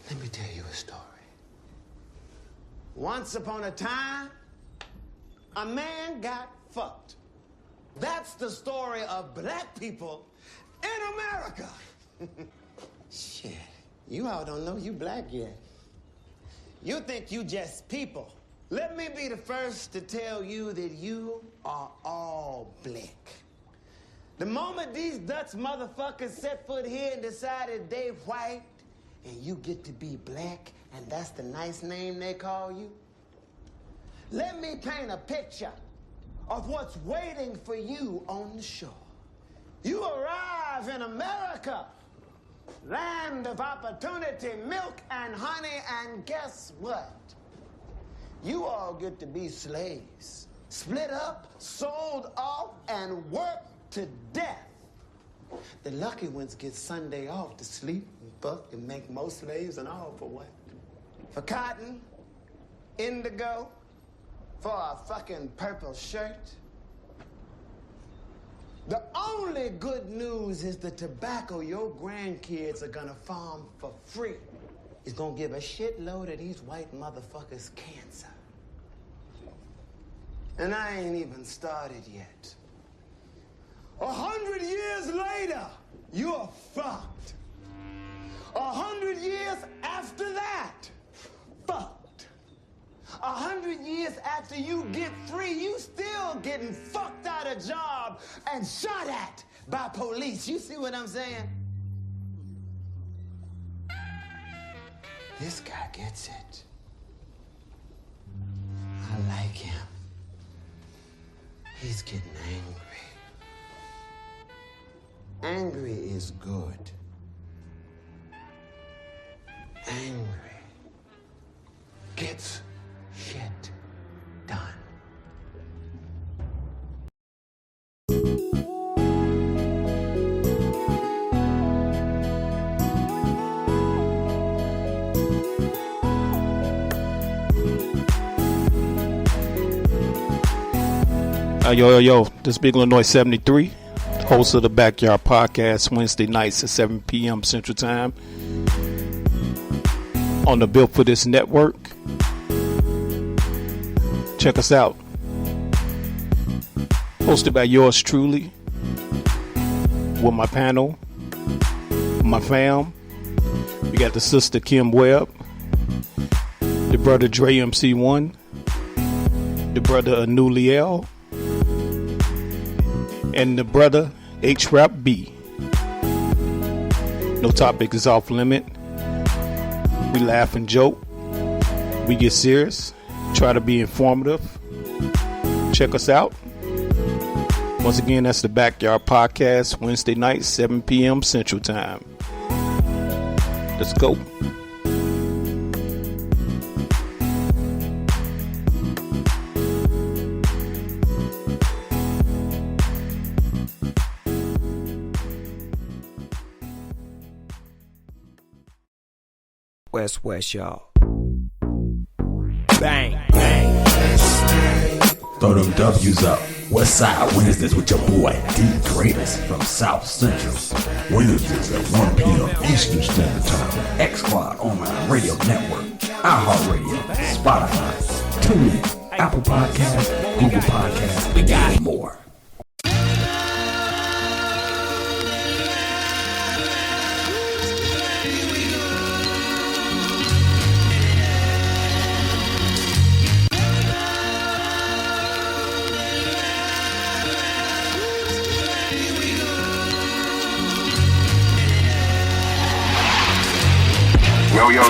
Let me tell you a story. Once upon a time, a man got fucked. That's the story of black people in America. Shit, you all don't know you black yet. You think you just people. Let me be the first to tell you that you are all black. The moment these Dutch motherfuckers set foot here and decided they white, and you get to be black, and that's the nice name they call you, let me paint a picture of what's waiting for you on the shore. You arrive in America, land of opportunity, milk and honey, and guess what? You all get to be slaves, split up, sold off, and worked to death. The lucky ones get Sunday off to sleep and fuck and make more slaves and all for what? For cotton, indigo, for a fucking purple shirt. The only good news is the tobacco your grandkids are gonna farm for free is gonna give a shitload of these white motherfuckers cancer. And I ain't even started yet. 100 years later, you're fucked. 100 years after that, fucked. 100 years after you get free, you still getting fucked out of job and shot at by police. You see what I'm saying? This guy gets it. I like him. He's getting angry. Angry is good. Angry gets shit done. Yo, this Big Illinois 73, host of the Backyard Podcast, Wednesday nights at 7 p.m. Central Time on the Built for This network. Check us out. Hosted by yours truly, with my panel, my fam. We got the sister Kim Webb, the brother Dre MC1, the brother Anuliel, and the brother HRap B. No topic is off limit. We laugh and joke. We get serious. Try to be informative. Check us out. Once again, that's the Backyard Podcast, Wednesday night, 7 p.m. Central Time. Let's go. West, y'all. Bang, bang. Throw them W's up. West Side Wednesdays with your boy D Greatest from South Central. Wednesdays at 1 p.m. Eastern Standard Time. X-Cloud Online Radio Network, iHeartRadio, Spotify, TuneIn, Apple Podcasts, Google Podcasts, we got more.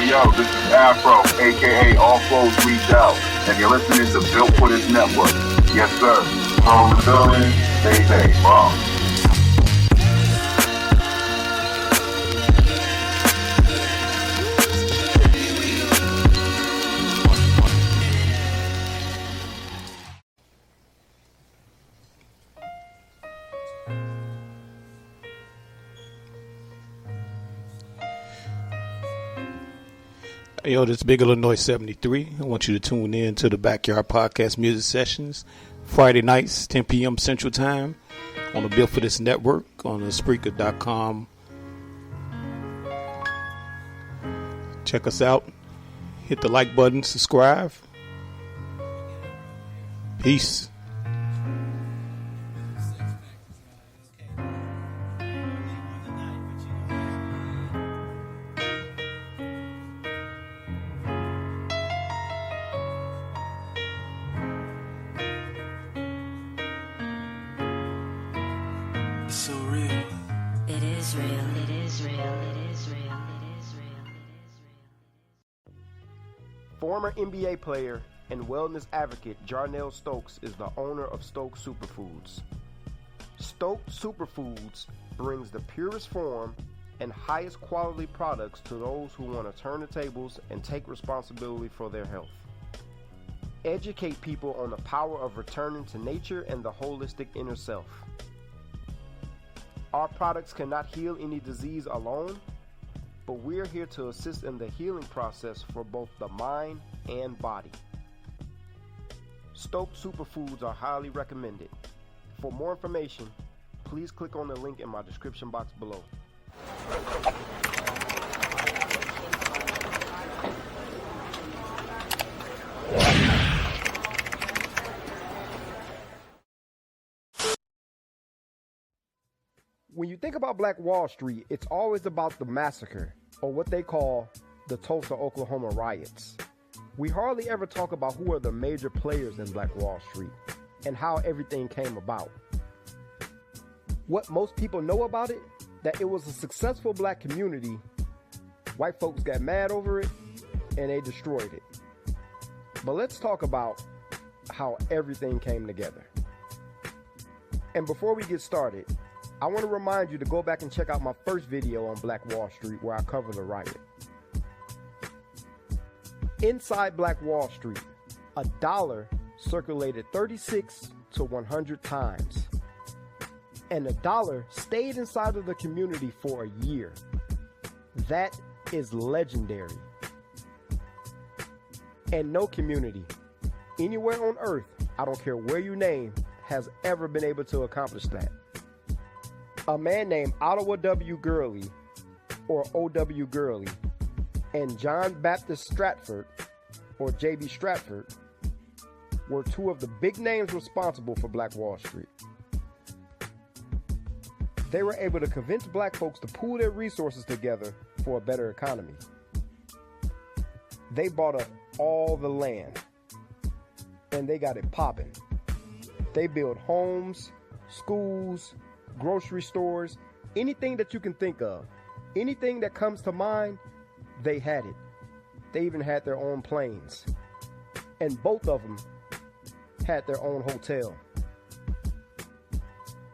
Yo, this is Afro, a.k.a. All Flows Reach Out, and you're listening to Built for This Network. Yes, sir. From the building, stay bomb. Yo, this is Big Illinois 73. I want you to tune in to the Backyard Podcast Music Sessions, Friday nights, 10 p.m. Central Time, on the Built for This network, on the Spreaker.com. Check us out. Hit the like button, subscribe. Peace. It's so real. It is real. It is real. It is real. It is real. It is real. Former NBA player and wellness advocate Jarnell Stokes is the owner of Stokes Superfoods. Stokes Superfoods brings the purest form and highest quality products to those who want to turn the tables and take responsibility for their health. Educate people on the power of returning to nature and the holistic inner self. Our products cannot heal any disease alone, but we're here to assist in the healing process for both the mind and body. Stokes Superfoods are highly recommended. For more information, please click on the link in my description box below. When you think about Black Wall Street, it's always about the massacre, or what they call the Tulsa, Oklahoma riots. We hardly ever talk about who are the major players in Black Wall Street and how everything came about. What most people know about it, that it was a successful black community. White folks got mad over it and they destroyed it. But let's talk about how everything came together. And before we get started, I want to remind you to go back and check out my first video on Black Wall Street where I cover the riot. Inside Black Wall Street, a dollar circulated 36 to 100 times. And a dollar stayed inside of the community for a year. That is legendary. And no community, anywhere on earth, I don't care where you name, has ever been able to accomplish that. A man named Ottawa W. Gurley, or O.W. Gurley, and John Baptist Stratford, or J.B. Stratford, were two of the big names responsible for Black Wall Street. They were able to convince black folks to pool their resources together for a better economy. They bought up all the land, and they got it popping. They built homes, schools, grocery stores, anything that you can think of, anything that comes to mind, they had it. They even had their own planes. And both of them had their own hotel.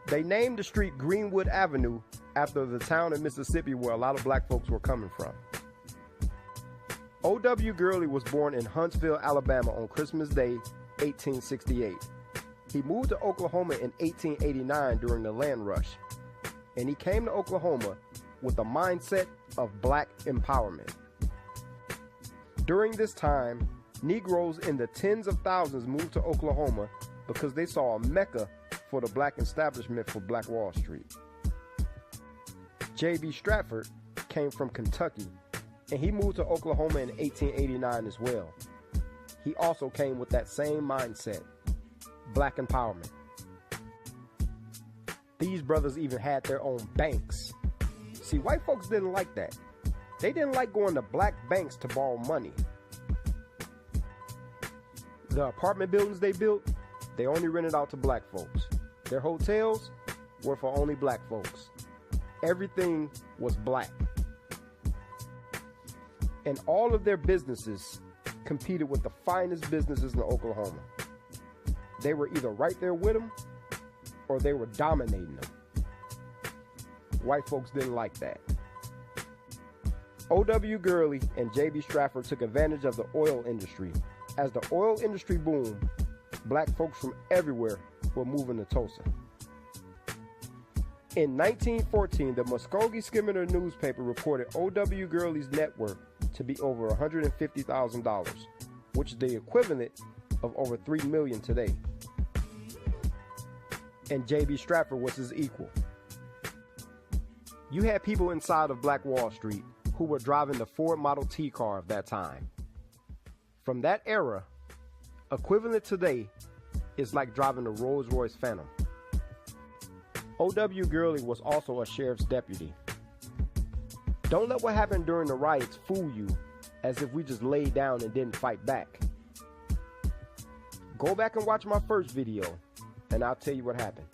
They named the street Greenwood Avenue after the town in Mississippi where a lot of black folks were coming from. O.W. Gurley was born in Huntsville, Alabama on Christmas Day, 1868. He moved to Oklahoma in 1889 during the land rush, and he came to Oklahoma with a mindset of black empowerment. During this time, Negroes in the tens of thousands moved to Oklahoma because they saw a mecca for the black establishment for Black Wall Street. J.B. Stratford came from Kentucky, and he moved to Oklahoma in 1889 as well. He also came with that same mindset. Black empowerment. These brothers even had their own banks. See, white folks didn't like that. They didn't like going to black banks to borrow money. The apartment buildings they built, they only rented out to black folks. Their hotels were for only black folks. Everything was black. And all of their businesses competed with the finest businesses in Oklahoma. They were either right there with them or they were dominating them. White folks didn't like that. O.W. Gurley and J.B. Stratford took advantage of the oil industry. As the oil industry boomed, black folks from everywhere were moving to Tulsa. In 1914, the Muskogee Skymander newspaper reported O.W. Gurley's net worth to be over $150,000, which is the equivalent of over $3 million today. And J.B. Stratford was his equal. You had people inside of Black Wall Street who were driving the Ford Model T car of that time. From that era, equivalent today is like driving a Rolls-Royce Phantom. O.W. Gurley was also a sheriff's deputy. Don't let what happened during the riots fool you as if we just laid down and didn't fight back. Go back and watch my first video, and I'll tell you what happened.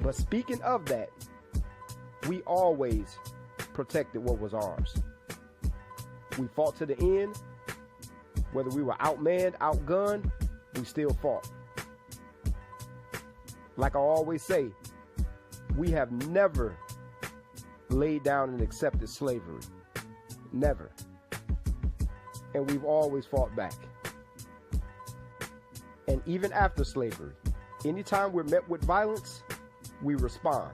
But speaking of that, we always protected what was ours. We fought to the end. Whether we were outmanned, outgunned, we still fought. Like I always say, we have never laid down and accepted slavery. Never. And we've always fought back. And even after slavery, anytime we're met with violence, we respond.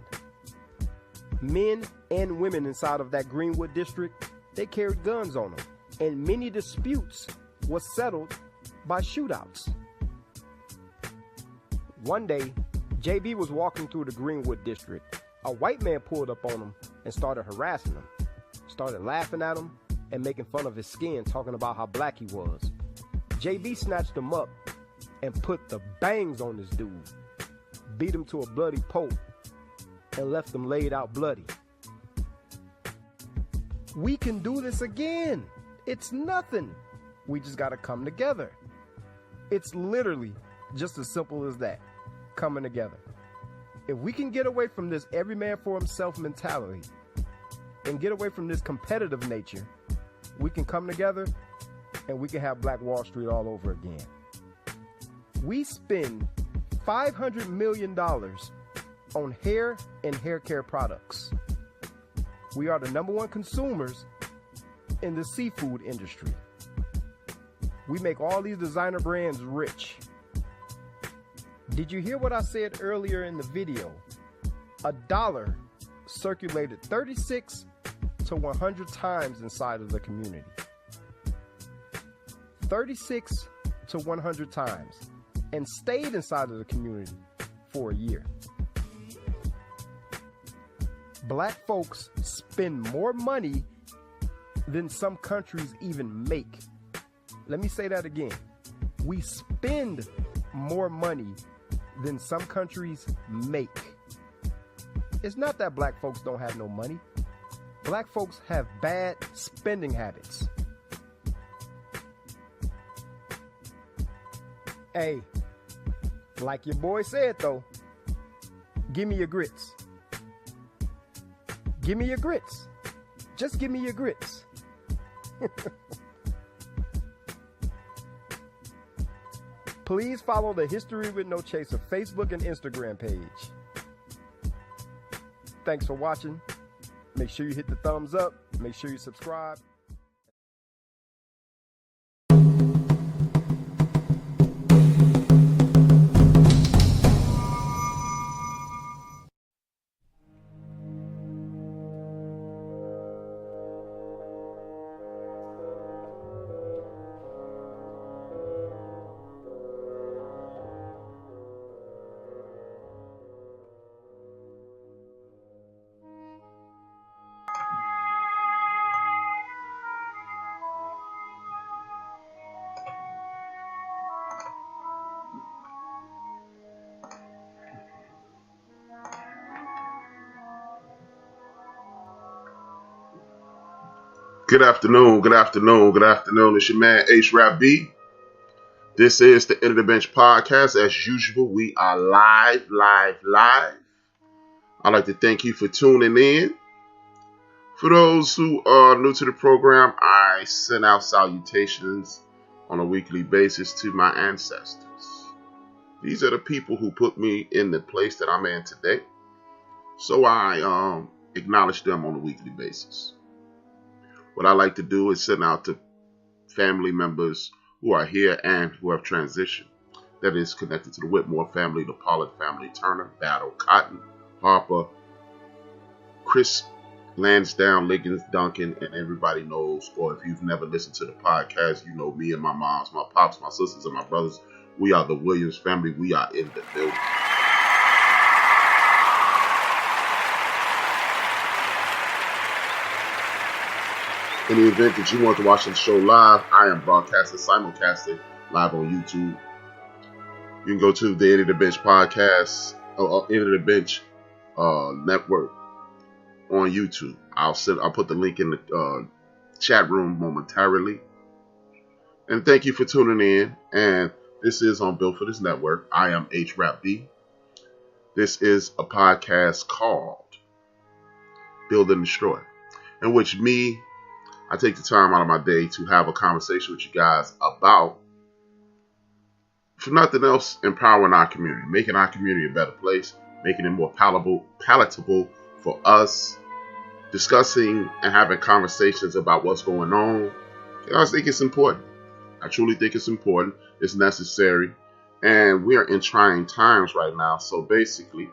Men and women inside of that Greenwood district, they carried guns on them. And many disputes was settled by shootouts. One day, JB was walking through the Greenwood district. A white man pulled up on him and started harassing him. Started laughing at him and making fun of his skin, talking about how black he was. JB snatched him up and put the bangs on this dude. Beat him to a bloody pulp and left him laid out bloody. We can do this again. It's nothing. We just gotta come together. It's literally just as simple as that. Coming together. If we can get away from this every man for himself mentality and get away from this competitive nature, we can come together and we can have Black Wall Street all over again. We spend $500 million on hair and hair care products. We are the #1 consumers in the seafood industry. We make all these designer brands rich. Did you hear what I said earlier in the video? A dollar circulated 36 to 100 times inside of the community. 36 to 100 times, and stayed inside of the community for a year. Black folks spend more money than some countries even make. Let me say that again. We spend more money than some countries make. It's not that black folks don't have no money. Black folks have bad spending habits. Hey, like your boy said though, give me your grits. Give me your grits. Just give me your grits. Please follow the History with No Chaser Facebook and Instagram page. Thanks for watching. Make sure you hit the thumbs up. Make sure you subscribe. Good afternoon. It's your man HRap B. This is the End of the Bench podcast. As usual, we are live. I'd like to thank you for tuning in. For those who are new to the program, I send out salutations on a weekly basis to my ancestors. These are the people who put me in the place that I'm in today. So I acknowledge them on a weekly basis. What I like to do is send out to family members who are here and who have transitioned. That is connected to the Whitmore family, the Pollard family, Turner, Battle, Cotton, Harper, Chris, Lansdowne, Liggins, Duncan, and everybody knows, or if you've never listened to the podcast, you know me and my moms, my pops, my sisters, and my brothers. We are the Williams family. We are in the building. In the event that you want to watch the show live, I am broadcasting, simulcasting live on YouTube. You can go to the End of the Bench podcast, End of the Bench network on YouTube. I'll put the link in the chat room momentarily. And thank you for tuning in. And this is on Built for This Network. I am HRap. This is a podcast called Build and Destroy, in which I take the time out of my day to have a conversation with you guys about, for nothing else, empowering our community, making our community a better place, making it more palatable for us, discussing and having conversations about what's going on. I think it's important. I truly think it's important. It's necessary. And we are in trying times right now. So basically,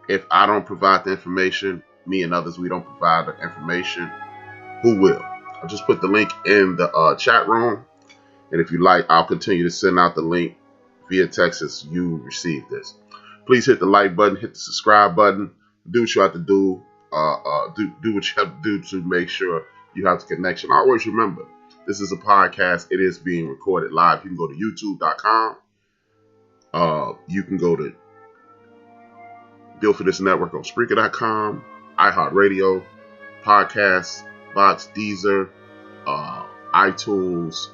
if I don't provide the information, me and others, we don't provide the information, who will? I'll just put the link in the chat room. And if you like, I'll continue to send out the link via text as you receive this. Please hit the like button, hit the subscribe button. Do what you have to do. Do what you have to do to make sure you have the connection. Always remember, this is a podcast. It is being recorded live. You can go to youtube.com. You can go to Built for This Network on Spreaker.com, iHeartRadio, Podcasts, Box, Deezer, iTunes,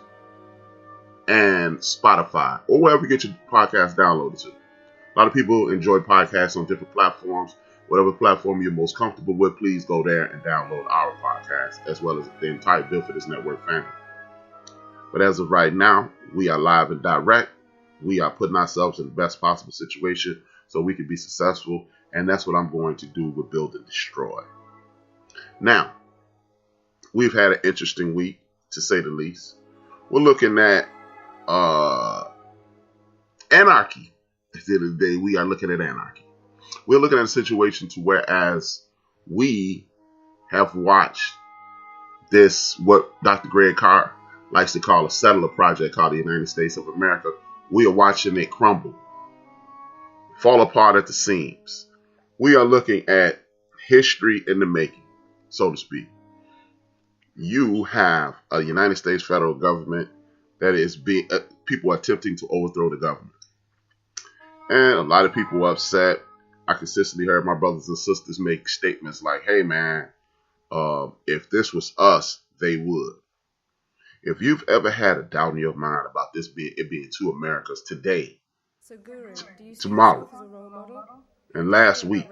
and Spotify, or wherever you get your podcast downloaded to. A lot of people enjoy podcasts on different platforms. Whatever platform you're most comfortable with, please go there and download our podcast, as well as the entire Built for This Network family. But as of right now, we are live and direct. We are putting ourselves in the best possible situation so we can be successful. And that's what I'm going to do with Build and Destroy. Now, we've had an interesting week, to say the least. We're looking at anarchy. At the end of the day, we are looking at anarchy. We're looking at a situation to whereas we have watched this, what Dr. Greg Carr likes to call a settler project called the United States of America. We are watching it crumble, fall apart at the seams. We are looking at history in the making, so to speak. You have a United States federal government that is being, people are attempting to overthrow the government. And a lot of people are upset. I consistently heard my brothers and sisters make statements like, hey man, if this was us, they would. If you've ever had a doubt in your mind about this being two Americas today, so Guru, do you tomorrow, as a role model? and last week,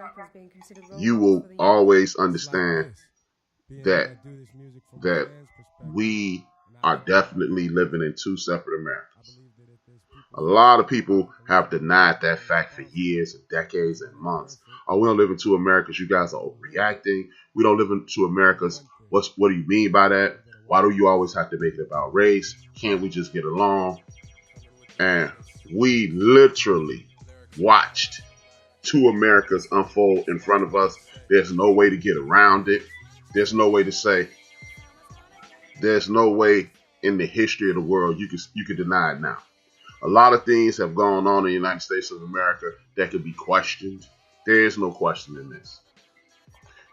you will always understand that we are definitely living in two separate Americas. A lot of people have denied that fact for years and decades and months. Oh, we don't live in two Americas. You guys are overreacting. We don't live in two Americas. What do you mean by that? Why do you always have to make it about race? Can't we just get along? And we literally watched two Americas unfold in front of us. There's no way to get around it. There's no way to say, there's no way in the history of the world you could deny it now. A lot of things have gone on in the United States of America that could be questioned. There is no question in this.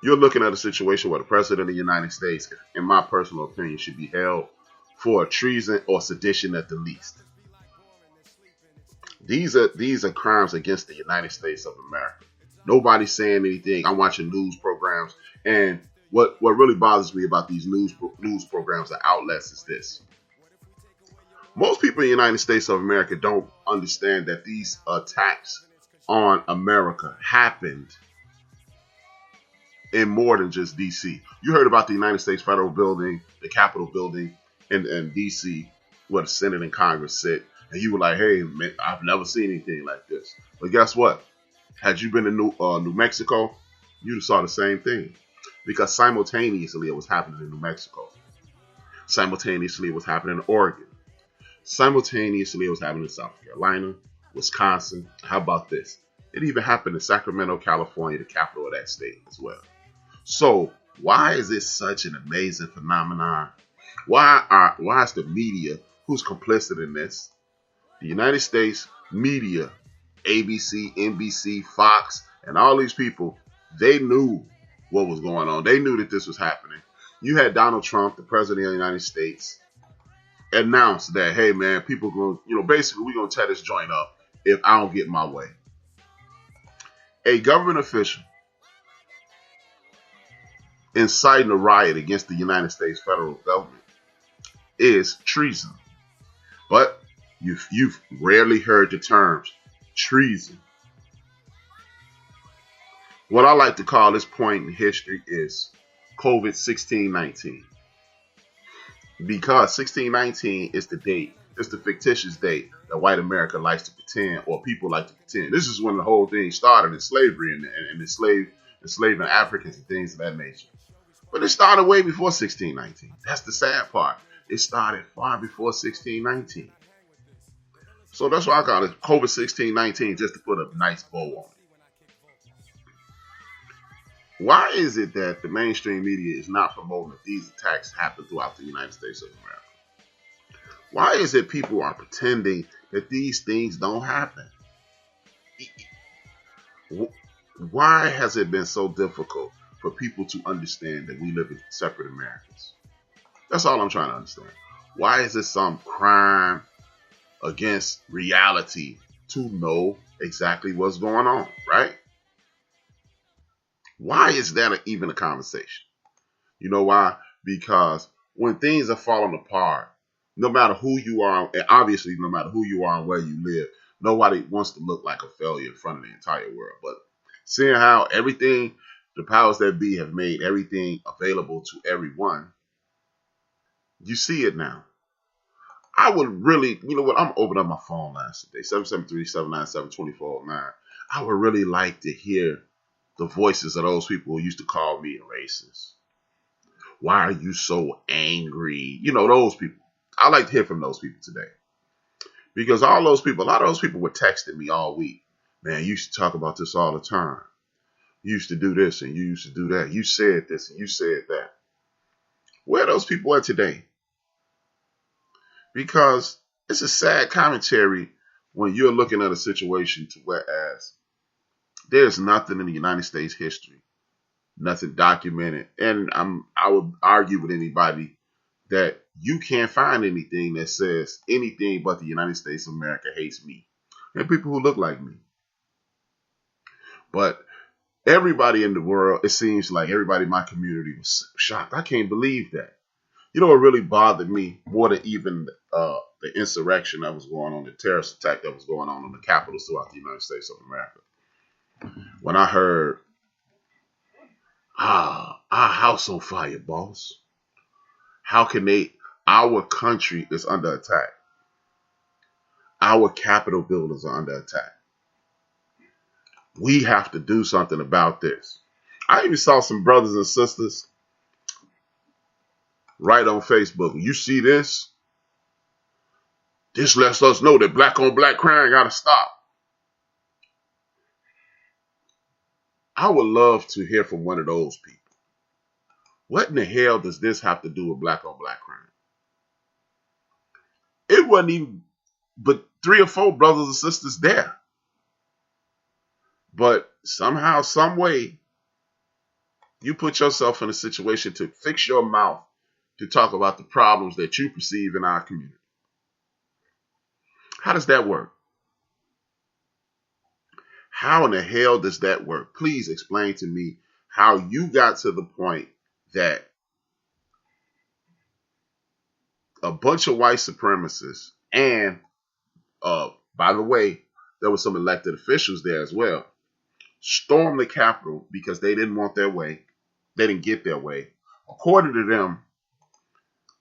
You're looking at a situation where the president of the United States, in my personal opinion, should be held for treason or sedition at the least. These are crimes against the United States of America. Nobody's saying anything. I'm watching news programs, and what really bothers me about these news programs and outlets is this. Most people in the United States of America don't understand that these attacks on America happened in more than just D.C. You heard about the United States Federal Building, the Capitol Building in D.C., where the Senate and Congress sit, and you were like, hey, man, I've never seen anything like this. But guess what? Had you been to New Mexico, you'd have saw the same thing. Because simultaneously it was happening in New Mexico. Simultaneously it was happening in Oregon. Simultaneously it was happening in South Carolina, Wisconsin. How about this? It even happened in Sacramento, California, the capital of that state as well. So why is this such an amazing phenomenon? Why is the media, who's complicit in this, the United States media, ABC, NBC, Fox, and all these people, they knew what was going on. They knew that this was happening. you had Donald Trump, the president of the United States, announce that, hey man, people going, basically we're going to tear this joint up if I don't get my way. A government official inciting a riot against the United States federal government is treason. But you've rarely heard the terms treason. What I like to call this point in history is COVID-16-19. Because 1619 is the date, it's the fictitious date that white America likes to pretend, or people like to pretend. This is when the whole thing started in slavery and enslaving Africans and things of that nature. But it started way before 1619. That's the sad part. It started far before 1619. So that's why I call it COVID-16-19, just to put a nice bow on it. Why is it that the mainstream media is not promoting that these attacks happen throughout the United States of America? Why is it people are pretending that these things don't happen? Why has it been so difficult for people to understand that we live in separate Americas? That's all I'm trying to understand. Why is it some crime against reality to know exactly what's going on, right? Why is that even a conversation? You know why? Because when things are falling apart, no matter who you are, and obviously no matter who you are and where you live, nobody wants to look like a failure in front of the entire world. But seeing how everything, the powers that be have made everything available to everyone, you see it now. I would really, you know what, I'm opening up my phone lines today, 773-797-2409. I would really like to hear the voices of those people who used to call me a racist. Why are you so angry? You know, those people. I like to hear from those people today. Because all those people, a lot of those people were texting me all week. Man, you used to talk about this all the time. You used to do this and you used to do that. You said this and you said that. Where are those people at today? Because it's a sad commentary when you're looking at a situation to whereas there's nothing in the United States history, nothing documented. And I would argue with anybody that you can't find anything that says anything but the United States of America hates me and people who look like me. But everybody in the world, it seems like everybody in my community was shocked. I can't believe that. You know what really bothered me more than even the insurrection that was going on, the terrorist attack that was going on the capitals throughout the United States of America? When I heard, our house on fire, boss. How can our country is under attack. Our Capitol buildings are under attack. We have to do something about this. I even saw some brothers and sisters write on Facebook, you see this? This lets us know that black on black crime got to stop. I would love to hear from one of those people. What in the hell does this have to do with black on black crime? It wasn't even but 3 or 4 brothers and sisters there. But somehow, some way, you put yourself in a situation to fix your mouth to talk about the problems that you perceive in our community. How does that work? How in the hell does that work? Please explain to me how you got to the point that a bunch of white supremacists and, by the way, there were some elected officials there as well, stormed the Capitol because they didn't want their way. They didn't get their way. According to them,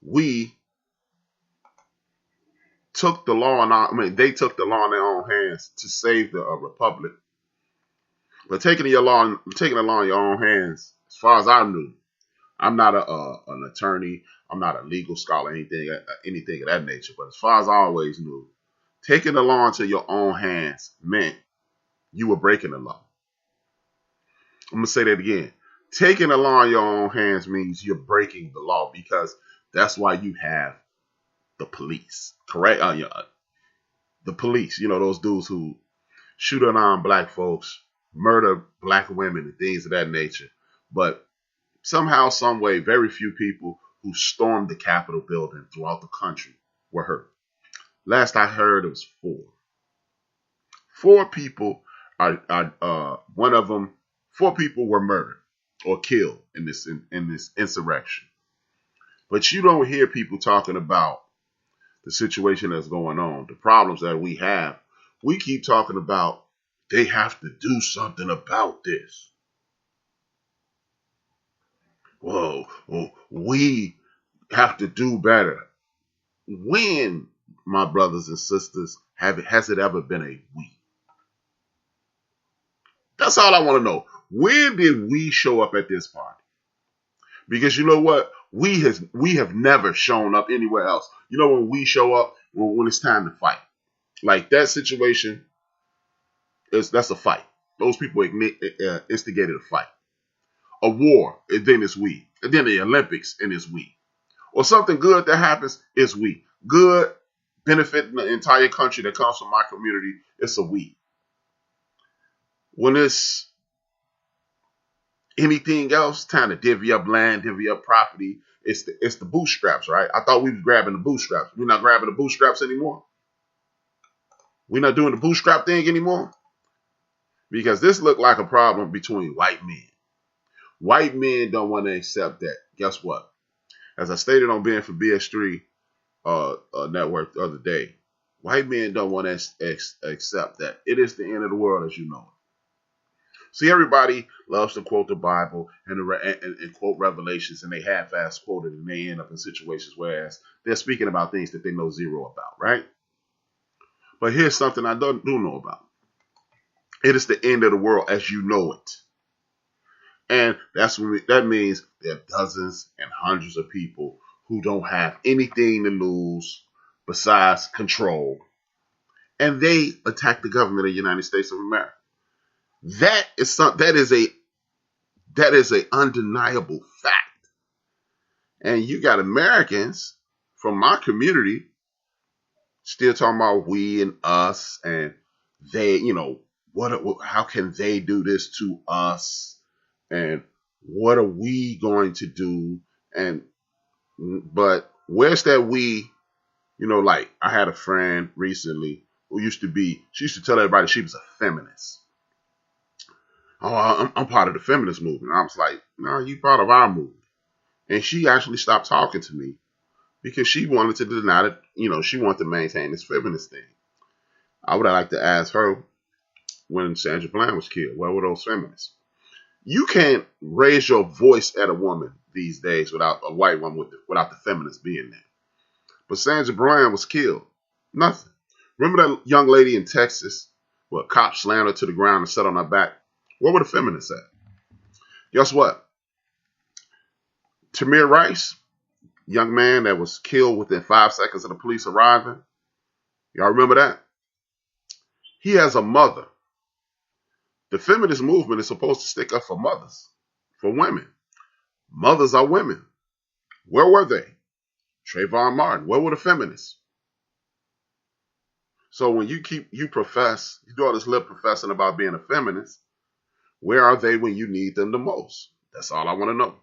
we took the law they took the law in their own hands to save the republic. But taking the law in your own hands, as far as I knew, I'm not an attorney, I'm not a legal scholar, anything of that nature. But as far as I always knew, taking the law into your own hands meant you were breaking the law. I'm gonna say that again. Taking the law in your own hands means you're breaking the law, because that's why you have the police, correct? The police, those dudes who shoot on black folks, murder black women and things of that nature. But somehow, some way, very few people who stormed the Capitol building throughout the country were hurt. Last I heard, it was 4. 4 people one of them. 4 people were murdered or killed in this insurrection. But you don't hear people talking about the situation that's going on, the problems that we have. We keep talking about they have to do something about this. Whoa, we have to do better. When, my brothers and sisters, has it ever been a we? That's all I want to know. When did we show up at this party? Because you know what? We have never shown up anywhere else. You know when we show up, when it's time to fight. Like that situation, that's a fight. Those people instigated a fight. A war, and then it's we. And then the Olympics, and it's we. Or something good that happens, it's we. Good, benefiting the entire country that comes from my community, it's a we. When it's anything else, time to divvy up land, divvy up property, it's the bootstraps, right? I thought we was grabbing the bootstraps. We're not grabbing the bootstraps anymore. We're not doing the bootstrap thing anymore. Because this looked like a problem between white men. White men don't want to accept that. Guess what? As I stated on Being for BS3 network the other day, white men don't want to accept that. It is the end of the world as you know it. See, everybody loves to quote the Bible and quote Revelations, and they half-ass quote it, and they end up in situations whereas they're speaking about things that they know zero about, right? But here's something I do know about. It is the end of the world as you know it. And that means there are dozens and hundreds of people who don't have anything to lose besides control. And they attack the government of the United States of America. That is a undeniable fact. And you got Americans from my community still talking about we and us and they, how can they do this to us? And what are we going to do? But where's that we? Like I had a friend recently who she used to tell everybody she was a feminist. Oh, I'm part of the feminist movement. I was like, no, you part of our movement. And she actually stopped talking to me because she wanted to deny that, she wanted to maintain this feminist thing. I would have liked to ask her when Sandra Bland was killed, where were those feminists? You can't raise your voice at a woman these days without a white woman without the feminist being there. But Sandra Bland was killed. Nothing. Remember that young lady in Texas where a cop slammed her to the ground and sat on her back? Where were the feminists at? Guess what? Tamir Rice, young man that was killed within 5 seconds of the police arriving. Y'all remember that? He has a mother. The feminist movement is supposed to stick up for mothers, for women. Mothers are women. Where were they? Trayvon Martin, where were the feminists? So when you do all this lip professing about being a feminist, where are they when you need them the most? That's all I want to know.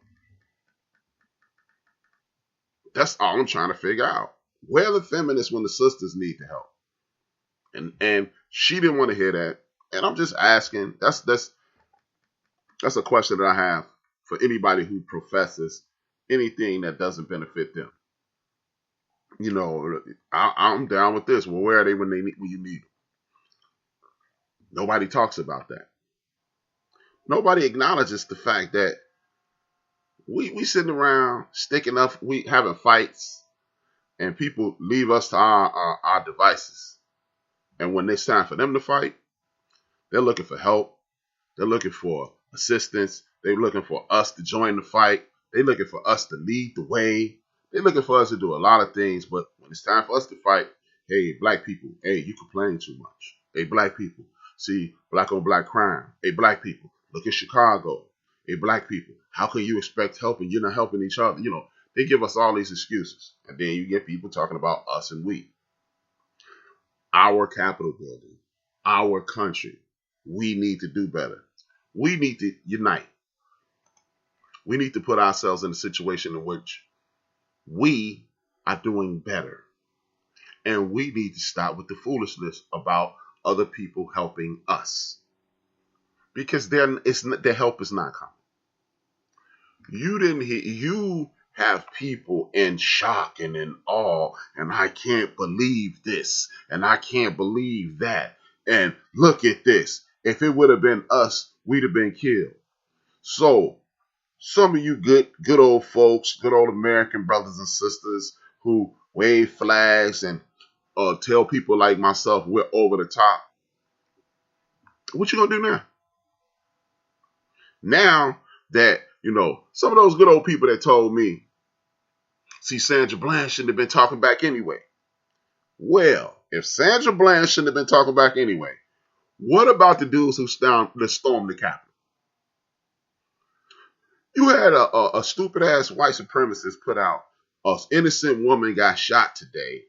That's all I'm trying to figure out. Where are the feminists when the sisters need the help? And she didn't want to hear that. And I'm just asking, that's a question that I have for anybody who professes anything that doesn't benefit them. I'm down with this. Well, where are they when you need them? Nobody talks about that. Nobody acknowledges the fact that we sitting around sticking up, we having fights, and people leave us to our devices. And when it's time for them to fight, they're looking for help. They're looking for assistance. They're looking for us to join the fight. They're looking for us to lead the way. They're looking for us to do a lot of things. But when it's time for us to fight, hey, black people, hey, you complain too much. Hey, black people, see black on black crime. Hey, black people, look at Chicago. Hey, black people, how can you expect help and you're not helping each other? They give us all these excuses. And then you get people talking about us and we. Our Capitol building, our country. We need to do better. We need to unite. We need to put ourselves in a situation in which we are doing better. And we need to stop with the foolishness about other people helping us. Because their help is not coming. You have people in shock and in awe, and I can't believe this, and I can't believe that, and look at this. If it would have been us, we'd have been killed. So, some of you good old folks, good old American brothers and sisters who wave flags and tell people like myself we're over the top, what you gonna do now? Now that, some of those good old people that told me, see, Sandra Bland shouldn't have been talking back anyway. Well, if Sandra Bland shouldn't have been talking back anyway, what about the dudes who stormed the Capitol? You had a stupid ass white supremacist put out, an innocent woman got shot today.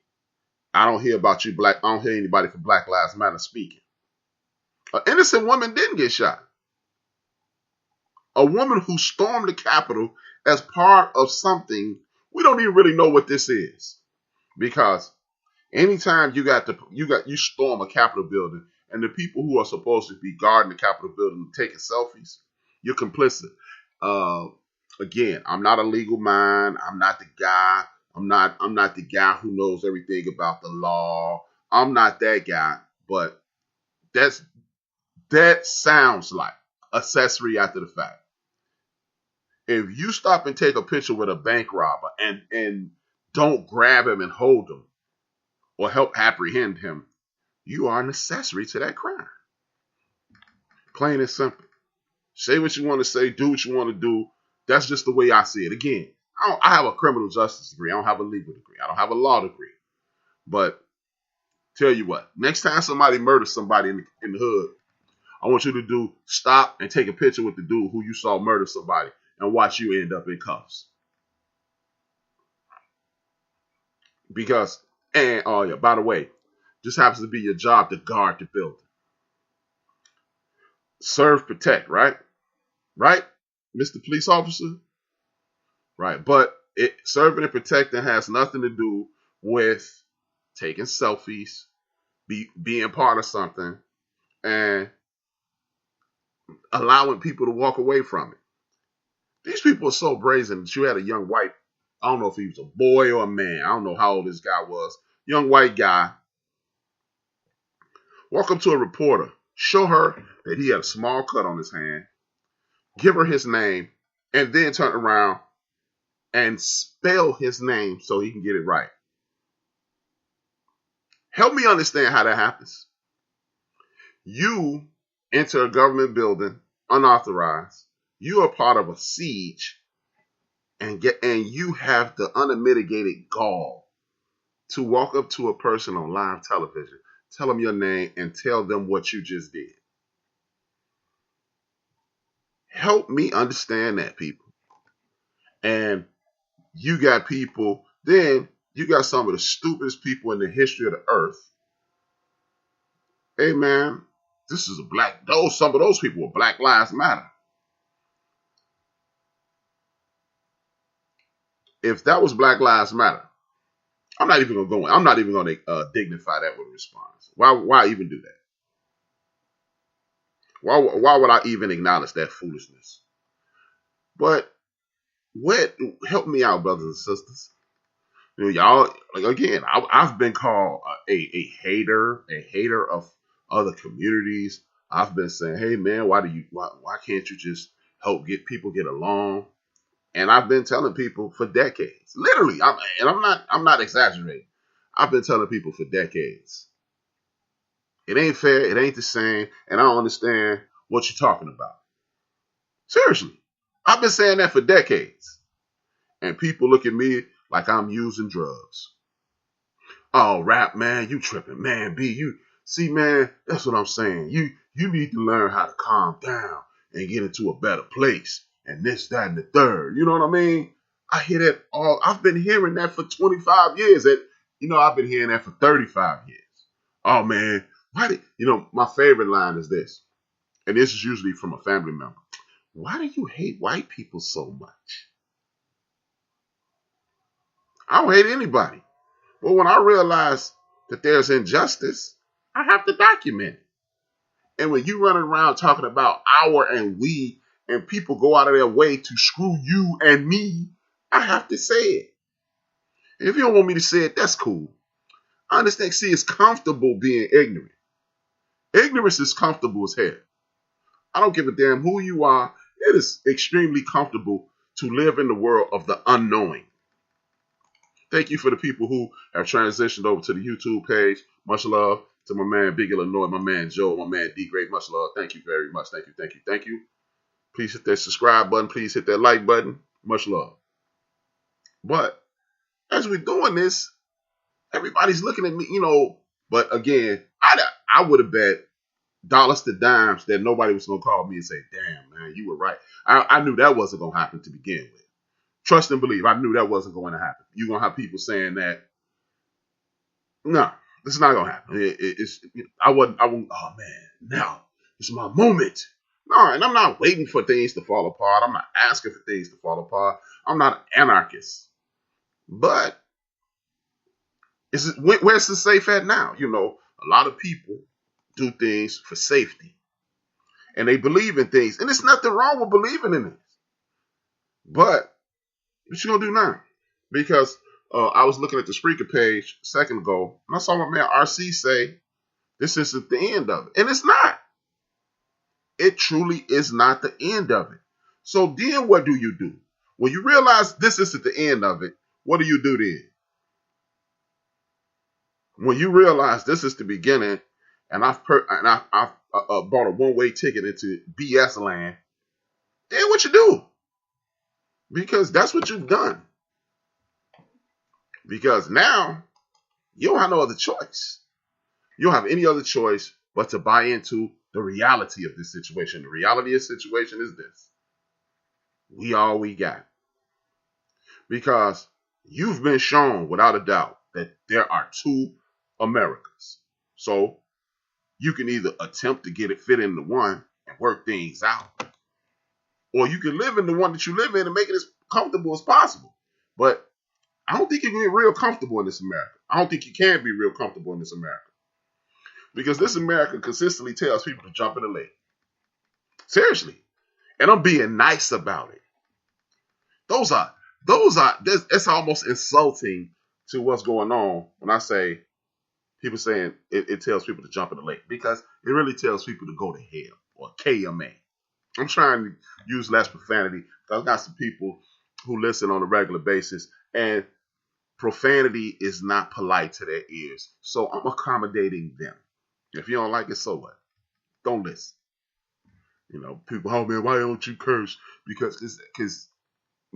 I don't hear anybody for Black Lives Matter speaking. An innocent woman didn't get shot. A woman who stormed the Capitol as part of something, we don't even really know what this is. Because anytime you storm a Capitol building and the people who are supposed to be guarding the Capitol building taking selfies, you're complicit. Again, I'm not a legal mind. I'm not the guy. I'm not the guy who knows everything about the law. I'm not that guy. But that sounds like accessory after the fact. If you stop and take a picture with a bank robber and don't grab him and hold him or help apprehend him, you are an accessory to that crime. Plain and simple. Say what you want to say, do what you want to do. That's just the way I see it. Again, I have a criminal justice degree. I don't have a legal degree. I don't have a law degree. But tell you what, next time somebody murders somebody in the hood, I want you to stop and take a picture with the dude who you saw murder somebody and watch you end up in cuffs. Because, by the way, just happens to be your job to guard the building. Serve, protect, right? Right, Mr. Police Officer? Right, but serving and protecting has nothing to do with taking selfies, being part of something, and allowing people to walk away from it. These people are so brazen that you had a young white, I don't know if he was a boy or a man, I don't know how old this guy was, young white guy, walk up to a reporter, show her that he had a small cut on his hand, give her his name, and then turn around and spell his name so he can get it right. Help me understand how that happens. You enter a government building unauthorized. You are part of a siege, and you have the unmitigated gall to walk up to a person on live television, tell them your name, and tell them what you just did. Help me understand that, people. And you got people, then you got some of the stupidest people in the history of the earth. Hey man, some of those people were Black Lives Matter. If that was Black Lives Matter, I'm not even going to dignify that with a response. Why even do that? Why would I even acknowledge that foolishness? But help me out, brothers and sisters. Y'all, again, I've been called a hater of other communities. I've been saying, hey man, why can't you just help people get along? And I've been telling people for decades, literally, I'm not exaggerating. I've been telling people for decades, it ain't fair, it ain't the same, and I don't understand what you're talking about. Seriously, I've been saying that for decades, and people look at me like I'm using drugs. Oh, rap, man, you tripping, man. See, man, that's what I'm saying. You need to learn how to calm down and get into a better place. And this, that, and the third. You know what I mean? I hear that I've been hearing that for 25 years. I've been hearing that for 35 years. Oh, man, my favorite line is this. And this is usually from a family member. why do you hate white people so much? I don't hate anybody. But when I realize that there's injustice, I have to document it. And when you running around talking about our and we, and people go out of their way to screw you and me, I have to say it. And if you don't want me to say it, that's cool. I understand. See, it's comfortable being ignorant. Ignorance is comfortable as hell. I don't give a damn who you are. It is extremely comfortable to live in the world of the unknowing. Thank you for the people who have transitioned over to the YouTube page. Much love to my man Big Illinois, my man Joe, my man D Great. Much love. Thank you very much. Thank you, thank you, thank you. Please hit that subscribe button. Please hit that like button. Much love. But as we're doing this, everybody's looking at me, But again, I would have bet dollars to dimes that nobody was going to call me and say, damn, man, you were right. I knew that wasn't going to happen to begin with. Trust and believe. I knew that wasn't going to happen. You're going to have people saying that. No, this is not going to happen. I won't, oh man, now it's my moment. No, and I'm not waiting for things to fall apart. I'm not asking for things to fall apart. I'm not an anarchist. But where's the safe at now? A lot of people do things for safety. And they believe in things. And there's nothing wrong with believing in it. But what you gonna do now? Because I was looking at the Spreaker page a second ago, and I saw my man RC say, this isn't the end of it. And it's not. It truly is not the end of it. So then what do you do? When you realize this isn't the end of it, what do you do then? When you realize this is the beginning, and I've bought a one-way ticket into BS land, then what you do? Because that's what you've done. Because now you don't have no other choice. You don't have any other choice but to buy into the reality of this situation. The reality of the situation is this. We all we got. Because you've been shown without a doubt that there are two Americas. So you can either attempt to get it fit into one and work things out, or you can live in the one that you live in and make it as comfortable as possible. But I don't think you can get real comfortable in this America. I don't think you can be real comfortable in this America. Because this America consistently tells people to jump in the lake. Seriously. And I'm being nice about it. That's almost insulting to what's going on when I say, people saying it tells people to jump in the lake. Because it really tells people to go to hell or KMA. I'm trying to use less profanity. I've got some people who listen on a regular basis, and profanity is not polite to their ears. So I'm accommodating them. If you don't like it, so what? Don't listen. People, oh man, why don't you curse? Because these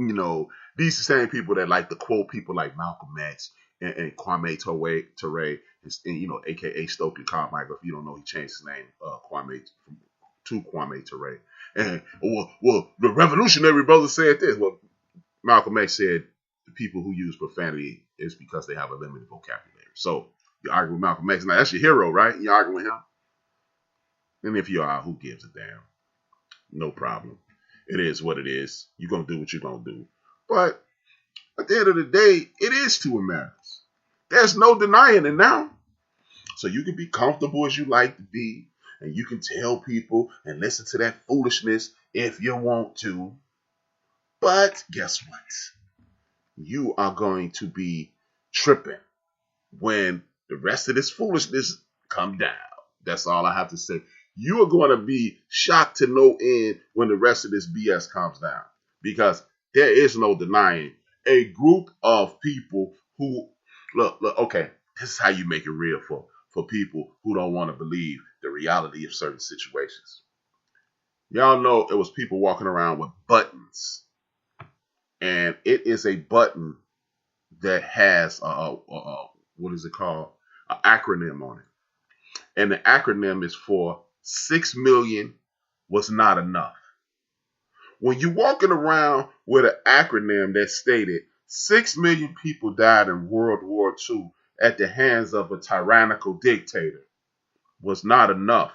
are the same people that like to quote people like Malcolm X and Kwame Ture, and aka Stokely Carmichael. If you don't know, he changed his name, Kwame to Kwame Ture. And well, the Revolutionary Brothers said this. Well, Malcolm X said the people who use profanity is because they have a limited vocabulary. So you argue with Malcolm X. Now that's your hero, right? You argue with him. And if you are, who gives a damn? No problem. It is what it is. You're going to do what you're going to do. But at the end of the day, it is two Americas. There's no denying it now. So you can be comfortable as you like to be, and you can tell people and listen to that foolishness if you want to. But guess what? You are going to be tripping when the rest of this foolishness come down. That's all I have to say. You are going to be shocked to no end when the rest of this BS comes down. Because there is no denying a group of people who, look, okay, this is how you make it real for people who don't want to believe the reality of certain situations. Y'all know it was people walking around with buttons. And it is a button that has, what is it called? An acronym on it. And the acronym is for 6 million was not enough. When you're walking around with an acronym that stated 6 million people died in World War II at the hands of a tyrannical dictator was not enough.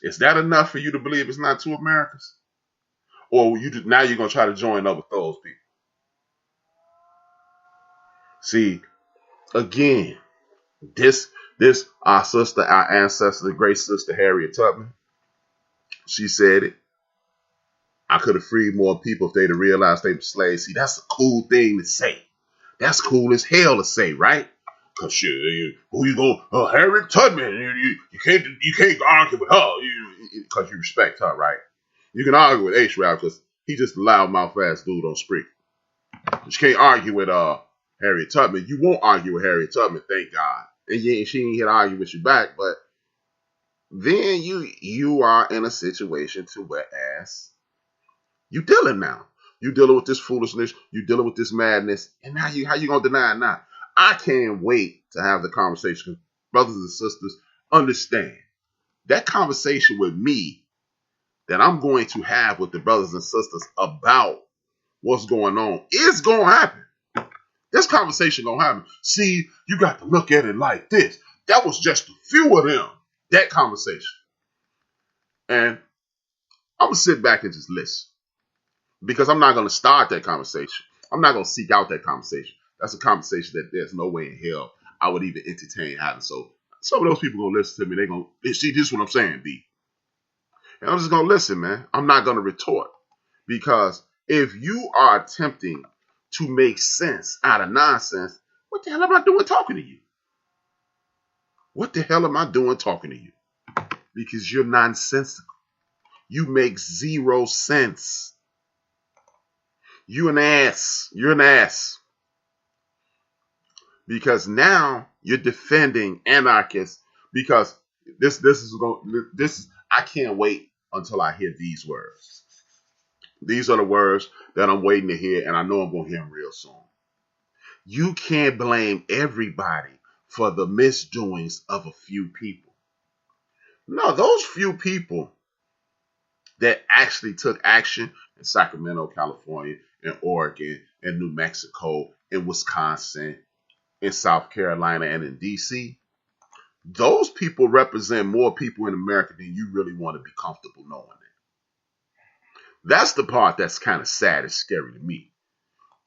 Is that enough for you to believe it's not two Americas? Or now you're going to try to join up with those people. See, again, this our sister, our ancestor, the great sister Harriet Tubman, she said it. I could have freed more people if they'd have realized they were slaves. See, that's a cool thing to say. That's cool as hell to say, right? Cause who you go? Harriet Tubman. You can't argue with her because you respect her, right? You can argue with HRap because he just a loudmouth ass dude on Spree. But you can't argue with Harriet Tubman. You won't argue with Harriet Tubman, thank God. And she ain't here to argue with you back, but then you are in a situation to whereas you dealing now. You dealing with this foolishness. You dealing with this madness. And now how you gonna deny it now? I can't wait to have the conversation. Brothers and sisters, understand that conversation with me that I'm going to have with the brothers and sisters about what's going on is going to happen. This conversation going to happen. See, you got to look at it like this. That was just a few of them. That conversation. And I'm going to sit back and just listen. Because I'm not going to start that conversation. I'm not going to seek out that conversation. That's a conversation that there's no way in hell I would even entertain having. So some of those people going to listen to me. They're going to see this is what I'm saying, B. And I'm just going to listen, man. I'm not going to retort. Because if you are attempting to make sense out of nonsense, what the hell am I doing talking to you? What the hell am I doing talking to you? Because you're nonsensical. You make zero sense. You an ass. You're an ass. Because now you're defending anarchists. Because I can't wait until I hear these words. These are the words that I'm waiting to hear, and I know I'm going to hear them real soon. You can't blame everybody for the misdoings of a few people. No, those few people that actually took action in Sacramento, California, in Oregon, in New Mexico, in Wisconsin, in South Carolina, and in D.C., those people represent more people in America than you really want to be comfortable knowing it. That's the part that's kind of sad and scary to me.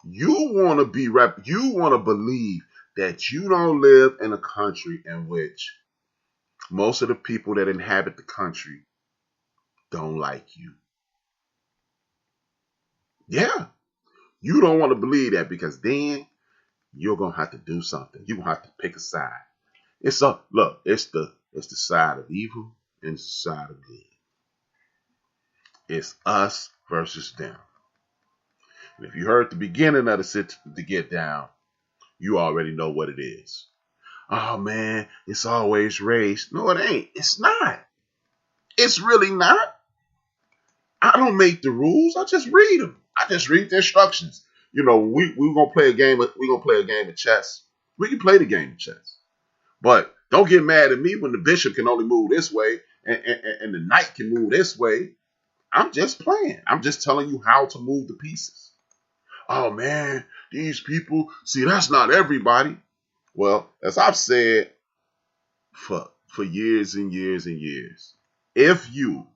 You want to believe that you don't live in a country in which most of the people that inhabit the country don't like you. Yeah. You don't want to believe that because then you're going to have to do something. You're going to have to pick a side. It's the side of evil and it's the side of good. It's us versus them. And if you heard the beginning of the Get Down, you already know what it is. Oh man, it's always race. No, it ain't. It's not. It's really not. I don't make the rules. I just read them. I just read the instructions. You know, we're gonna play a game. We're gonna play a game of chess. We can play the game of chess, but don't get mad at me when the bishop can only move this way and the knight can move this way. I'm just playing. I'm just telling you how to move the pieces. Oh man, these people. See, that's not everybody. Well, as I've said for years and years and years, if you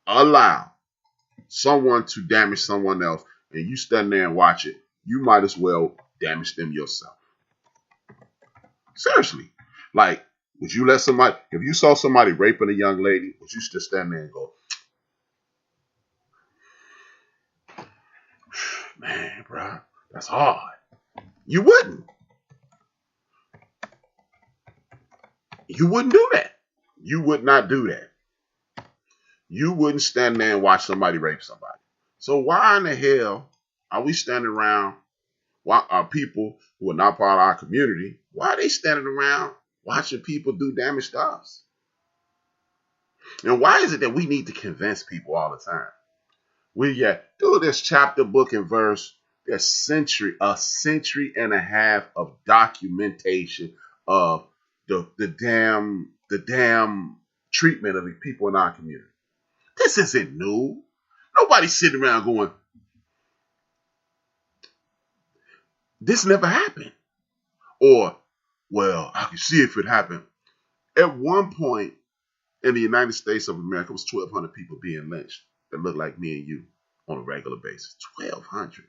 allow someone to damage someone else and you stand there and watch it, you might as well damage them yourself. Seriously. Like, would you let somebody, if you saw somebody raping a young lady, would you just stand there and go, man, bro, that's hard? You wouldn't. You wouldn't do that. You would not do that. You wouldn't stand there and watch somebody rape somebody. So why in the hell are we standing around? Why are people who are not part of our community, why are they standing around watching people do damage to us? And why is it that we need to convince people all the time? Through this chapter, book, and verse, there's a century and a half of documentation of the damn treatment of the people in our community. This isn't new. Nobody's sitting around going, this never happened. Or, well, I can see if it happened. At one point in the United States of America, it was 1,200 people being lynched that look like me and you on a regular basis. 1,200.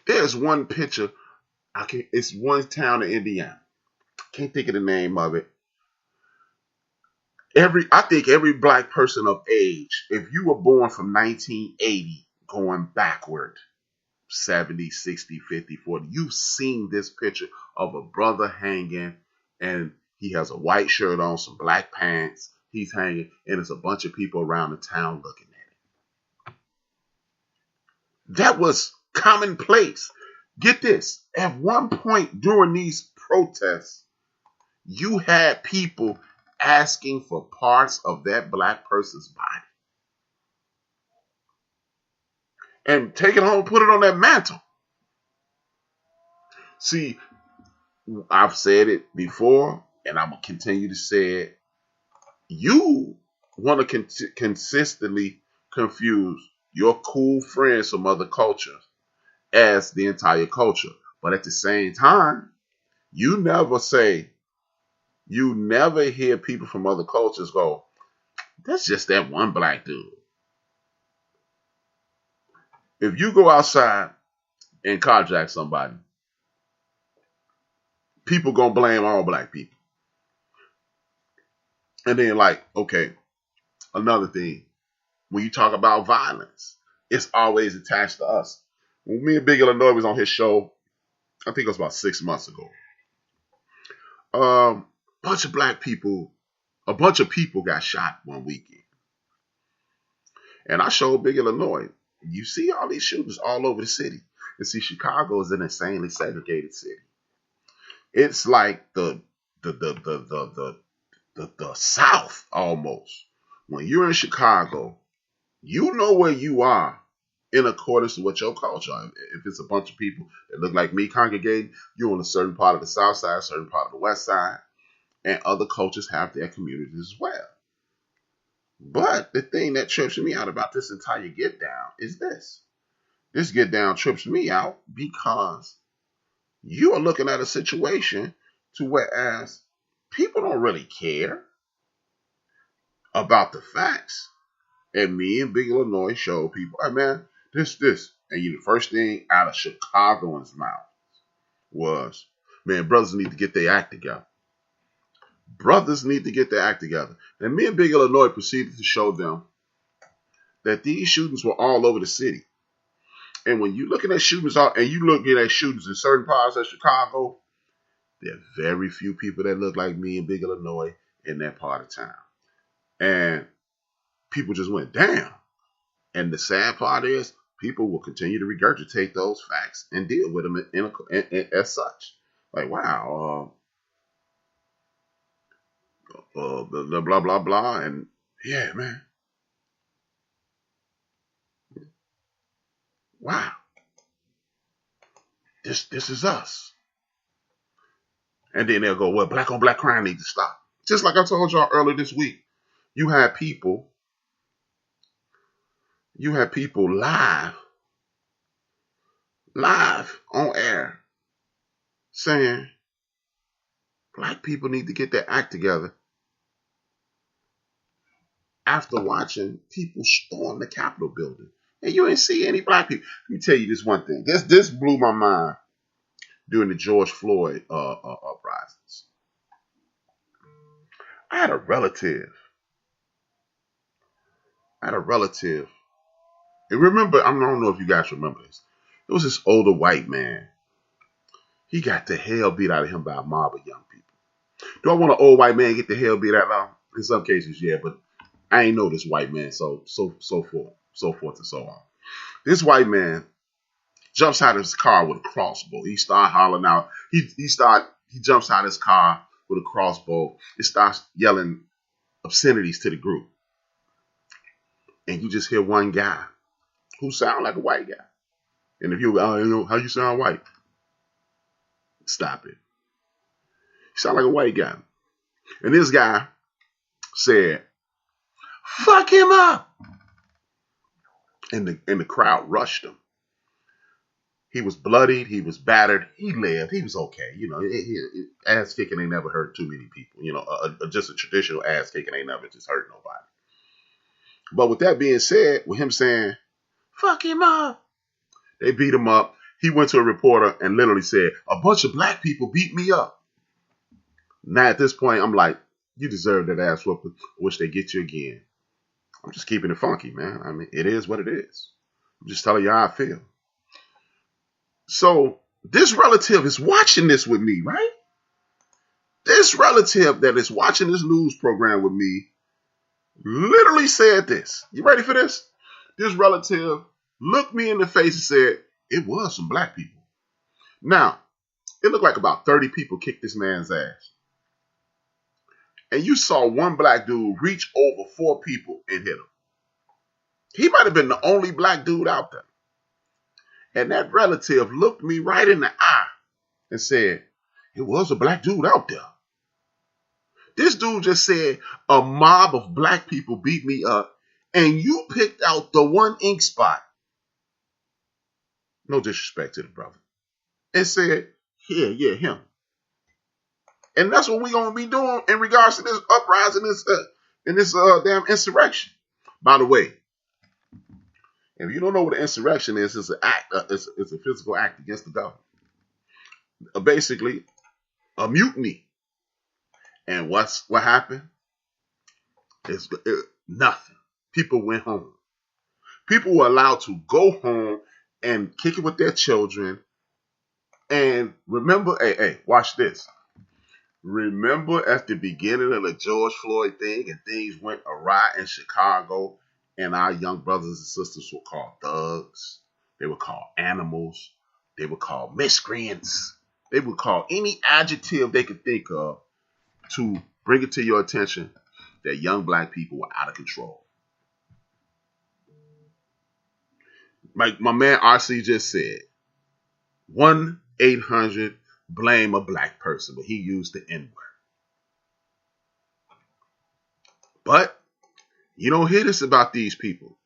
There's one picture. It's one town in Indiana. Can't think of the name of it. I think every black person of age, if you were born from 1980 going backward, 70, 60, 50, 40, you've seen this picture of a brother hanging, and he has a white shirt on, some black pants. He's hanging, and there's a bunch of people around the town looking at it. That was commonplace. Get this. At one point during these protests, you had people asking for parts of that black person's body and take it home, put it on that mantle. See, I've said it before, and I'm going to continue to say it. You want to consistently confuse your cool friends from other cultures as the entire culture. But at the same time, you never hear people from other cultures go, that's just that one black dude. If you go outside and carjack somebody, people gonna blame all black people. And then okay, another thing, when you talk about violence, it's always attached to us. When me and Big Illinois was on his show, I think it was about 6 months ago. A bunch of people got shot one weekend. And I showed Big Illinois, you see all these shootings all over the city. And see, Chicago is an insanely segregated city. It's like the South almost. When you're in Chicago, you know where you are in accordance to what your culture is. If it's a bunch of people that look like me congregating, you're on a certain part of the South Side, a certain part of the West Side, and other cultures have their communities as well. But the thing that trips me out about this entire get down is this. This get down trips me out because you are looking at a situation to whereas people don't really care about the facts. And me and Big Illinois show people, hey man, this. And the first thing out of Chicagoans' mouth was, man, brothers need to get their act together. Brothers need to get their act together. And me and Big Illinois proceeded to show them that these shootings were all over the city. And when you're looking at shootings and you look at shootings in certain parts of Chicago, there are very few people that look like me and Big Illinois in that part of town. And people just went, damn. And the sad part is, people will continue to regurgitate those facts and deal with them as such. Like, wow, blah, blah, blah, blah. And yeah, man. Wow. This is us. And then they'll go, well, black on black crime needs to stop. Just like I told y'all earlier this week, you had people live on air saying black people need to get their act together after watching people storm the Capitol building. And you ain't see any black people. Let me tell you this one thing. This blew my mind during the George Floyd uprisings. I had a relative. And remember, I don't know if you guys remember this. It was this older white man. He got the hell beat out of him by a mob of young people. Do I want an old white man get the hell beat out of him? In some cases, yeah, but I ain't know this white man, so forth and so on. This white man jumps out of his car with a crossbow. He starts hollering out. He jumps out of his car with a crossbow. He starts yelling obscenities to the group. And you just hear one guy who sound like a white guy. And if you know how you sound white, stop it. You sound like a white guy. And this guy said, fuck him up. And the crowd rushed him. He was bloodied. He was battered. He lived. He was okay. Ass kicking ain't never hurt too many people. Just a traditional ass kicking ain't never just hurt nobody. But with that being said, with him saying, fuck him up, they beat him up. He went to a reporter and literally said, a bunch of black people beat me up. Now at this point, I'm like, you deserve that ass whooping. Wish they get you again. I'm just keeping it funky, man. I mean, it is what it is. I'm just telling you how I feel. So this relative is watching this with me, right? This relative that is watching this news program with me literally said this. You ready for this? This relative looked me in the face and said, it was some black people. Now, it looked like about 30 people kicked this man's ass. And you saw one black dude reach over 4 people and hit him. He might have been the only black dude out there. And that relative looked me right in the eye and said, it was a black dude out there. This dude just said, a mob of black people beat me up, and you picked out the one ink spot. No disrespect to the brother. And said, yeah, him. And that's what we're going to be doing in regards to this uprising, this damn insurrection. By the way, if you don't know what an insurrection is, it's an act. It's a physical act against the government. Basically, a mutiny. And what happened? Nothing. People went home. People were allowed to go home and kick it with their children. And remember, hey, watch this. Remember at the beginning of the George Floyd thing and things went awry in Chicago and our young brothers and sisters were called thugs. They were called animals. They were called miscreants. They would call any adjective they could think of to bring it to your attention that young black people were out of control. My man RC just said, 1-800 blame a black person, but he used the N-word. But you don't hear this about these people.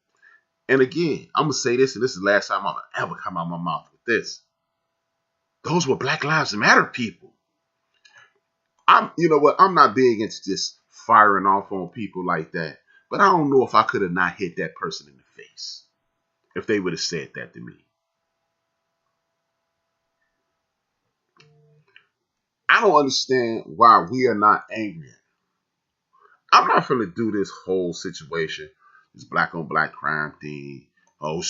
And again, I'm going to say this, and this is the last time I'm going to ever come out of my mouth with this. Those were Black Lives Matter people. You know what? I'm not big into just firing off on people like that. But I don't know if I could have not hit that person in the face if they would have said that to me. I don't understand why we are not angry. I'm not going to do this whole situation, this black on black crime thing. Oh,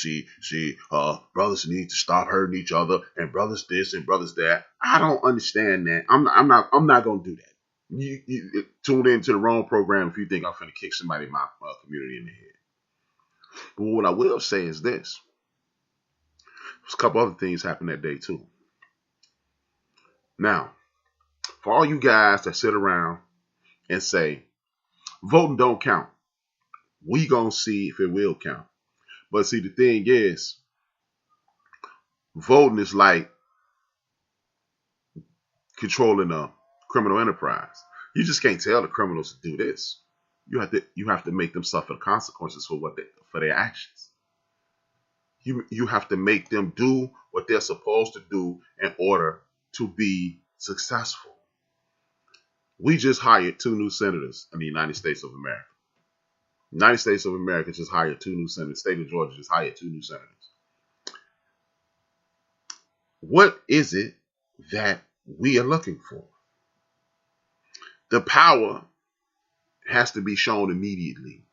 brothers need to stop hurting each other, and brothers this and brothers that. I don't understand that. I'm not going to do that. You tune into the wrong program if you think I'm going to kick somebody in my community in the head. But what I will say is this. There's a couple other things happened that day too. Now, for all you guys that sit around and say, voting don't count, we gonna see if it will count. But see, the thing is, voting is like controlling a criminal enterprise. You just can't tell the criminals to do this. You have to make them suffer the consequences for their actions. You have to make them do what they're supposed to do in order to be successful. We just hired 2 new senators in the United States of America. The United States of America just hired 2 new senators. The state of Georgia just hired 2 new senators. What is it that we are looking for? The power has to be shown immediately.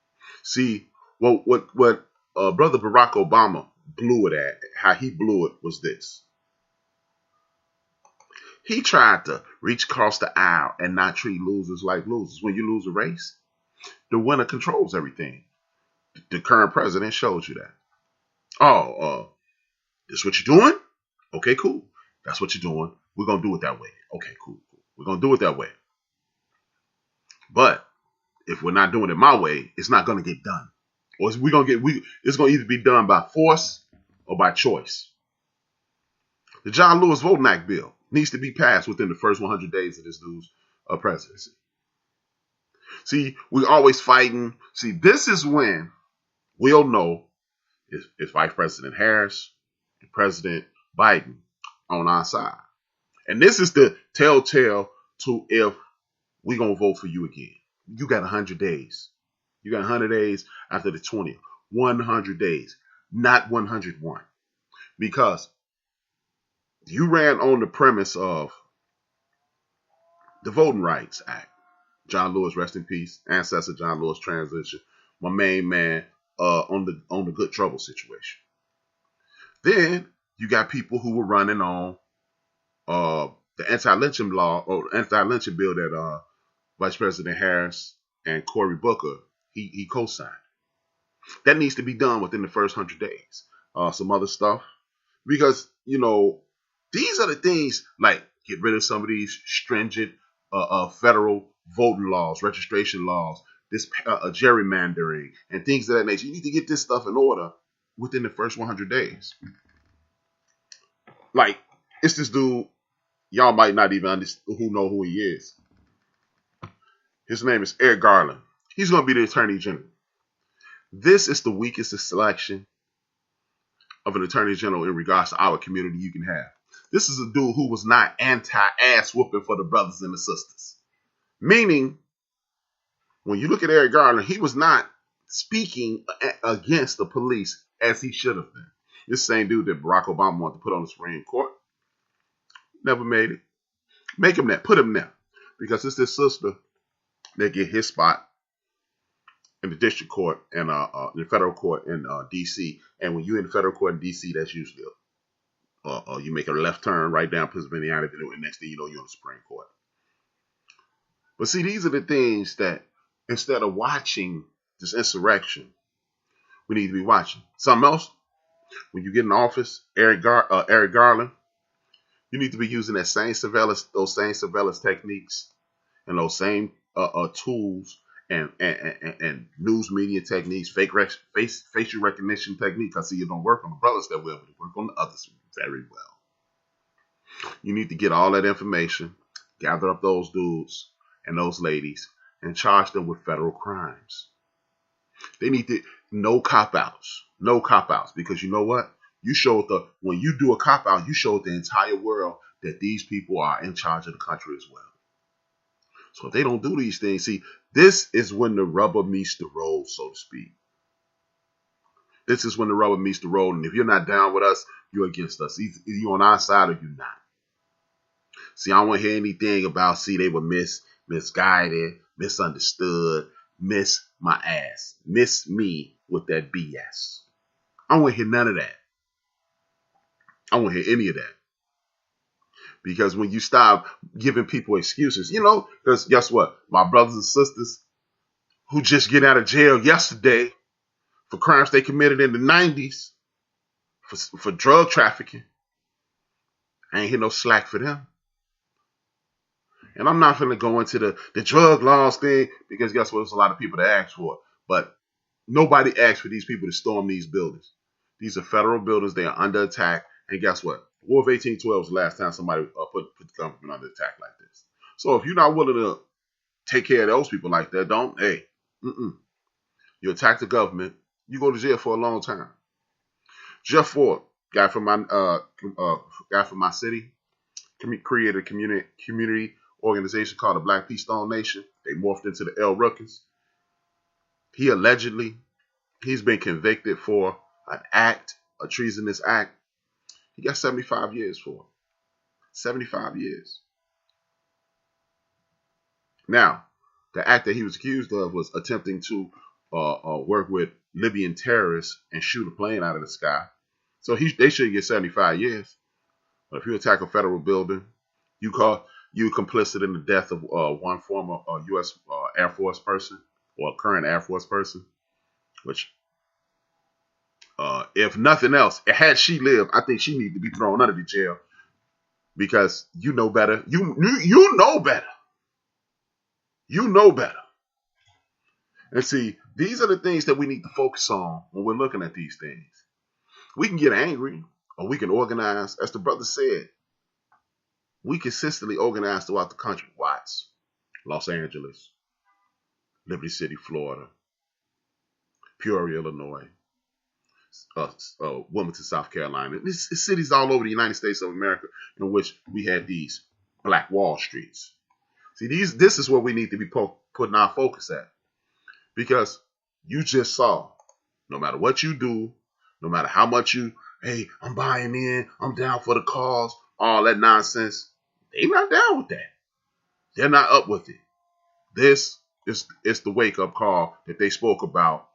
See, what Brother Barack Obama blew it at, how he blew it was this. He tried to reach across the aisle and not treat losers like losers. When you lose a race, the winner controls everything. The current president shows you that. This what you're doing? Okay, cool. That's what you're doing. We're going to do it that way. Okay, cool. We're going to do it that way. But if we're not doing it my way, it's not going to get done. Or it's going to either be done by force or by choice. The John Lewis Voting Act bill needs to be passed within the first 100 days of this dude's presidency. See, we're always fighting. See, this is when we'll know if Vice President Harris, the President Biden on our side. And this is the telltale to if we're going to vote for you again. You got 100 days. You got 100 days after the 20th. 100 days, not 101. Because you ran on the premise of the Voting Rights Act. John Lewis, rest in peace. Ancestor John Lewis transition. My main man on the good trouble situation. Then you got people who were running on the anti-lynching law or anti-lynching bill that Vice President Harris and Cory Booker he co-signed. That needs to be done within the first 100 days. Some other stuff, because these are the things like get rid of some of these stringent federal voting laws, registration laws, this gerrymandering and things of that nature. You need to get this stuff in order within the first 100 days. Like, it's this dude, y'all might not even understand who he is. His name is Eric Garland. He's going to be the Attorney General. This is the weakest selection of an Attorney General in regards to our community you can have. This is a dude who was not anti-ass whooping for the brothers and the sisters. Meaning, when you look at Eric Garland, he was not speaking against the police as he should have been. This same dude that Barack Obama wanted to put on the Supreme Court never made it. Make him that. Put him there. Because it's this sister that get his spot in the district court and the federal court in D.C. And when you're in the federal court in D.C., that's usually you make a left turn right down Pennsylvania Avenue, and next thing you know, you're on the Supreme Court. But see, these are the things that instead of watching this insurrection, we need to be watching. Something else, when you get in office, Eric Garland, you need to be using those same surveillance techniques and those same tools and news media techniques, facial recognition techniques. I see you don't work on the brothers that well, but you work on the others very well. You need to get all that information, gather up those dudes and those ladies, and charge them with federal crimes. They need to no cop-outs, because you know what? When you do a cop-out, you showed the entire world that these people are in charge of the country as well. So if they don't do these things, see, this is when the rubber meets the road, so to speak. This is when the rubber meets the road, and if you're not down with us, you're against us. Either you're on our side or you're not. See, I don't want to hear anything about, they were misguided, misunderstood, miss my ass, miss me with that BS. I don't want to hear none of that. I don't want to hear any of that. Because when you stop giving people excuses, because guess what? My brothers and sisters who just get out of jail yesterday for crimes they committed in the 90s for drug trafficking, I ain't hear no slack for them. And I'm not going to go into the drug laws thing, because guess what? There's a lot of people that ask for it. But nobody asked for these people to storm these buildings. These are federal buildings. They are under attack. And guess what? War of 1812 was the last time somebody put the government under attack like this. So if you're not willing to take care of those people like that, you attack the government, you go to jail for a long time. Jeff Ford, guy from my city, created a community organization called the Black Peace Stone Nation. They morphed into the El Ruckers. He's been convicted for a treasonous act. He got 75 years for it. 75 years. Now, the act that he was accused of was attempting to work with Libyan terrorists and shoot a plane out of the sky. So they should get 75 years. But if you attack a federal building, you complicit in the death of one former U.S. Air Force person or current Air Force person, which, if nothing else, had she lived, I think she needs to be thrown under the jail, because you know better. You know better. You know better. And see, these are the things that we need to focus on when we're looking at these things. We can get angry, or we can organize. As the brother said, we consistently organize throughout the country. Watts, Los Angeles, Liberty City, Florida, Peoria, Illinois, Wilmington, South Carolina. It's cities all over the United States of America in which we had these Black Wall Streets. See, this is where we need to be putting our focus at, because you just saw, no matter what you do, no matter how much hey, I'm buying in, I'm down for the cause, all that nonsense, they not down with that. They're not up with it. This is the wake-up call that they spoke about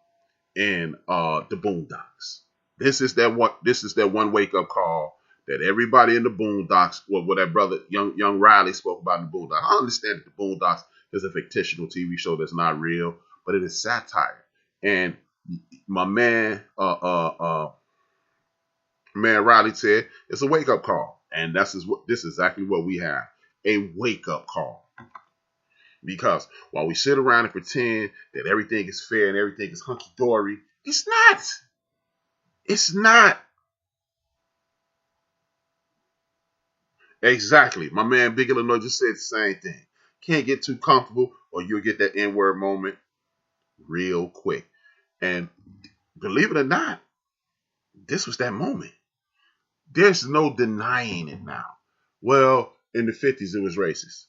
in the Boondocks. This is that one wake-up call that everybody in the Boondocks, what that brother young Riley spoke about in the Boondocks. I understand that the Boondocks is a fictional TV show that's not real, but it is satire. And my man Riley said it's a wake-up call, and this is exactly what we have, a wake-up call. Because while we sit around and pretend that everything is fair and everything is hunky-dory, it's not. It's not. Exactly. My man Big Illinois just said the same thing. Can't get too comfortable or you'll get that N-word moment real quick. And believe it or not, this was that moment. There's no denying it now. Well, in the 50s, it was racist.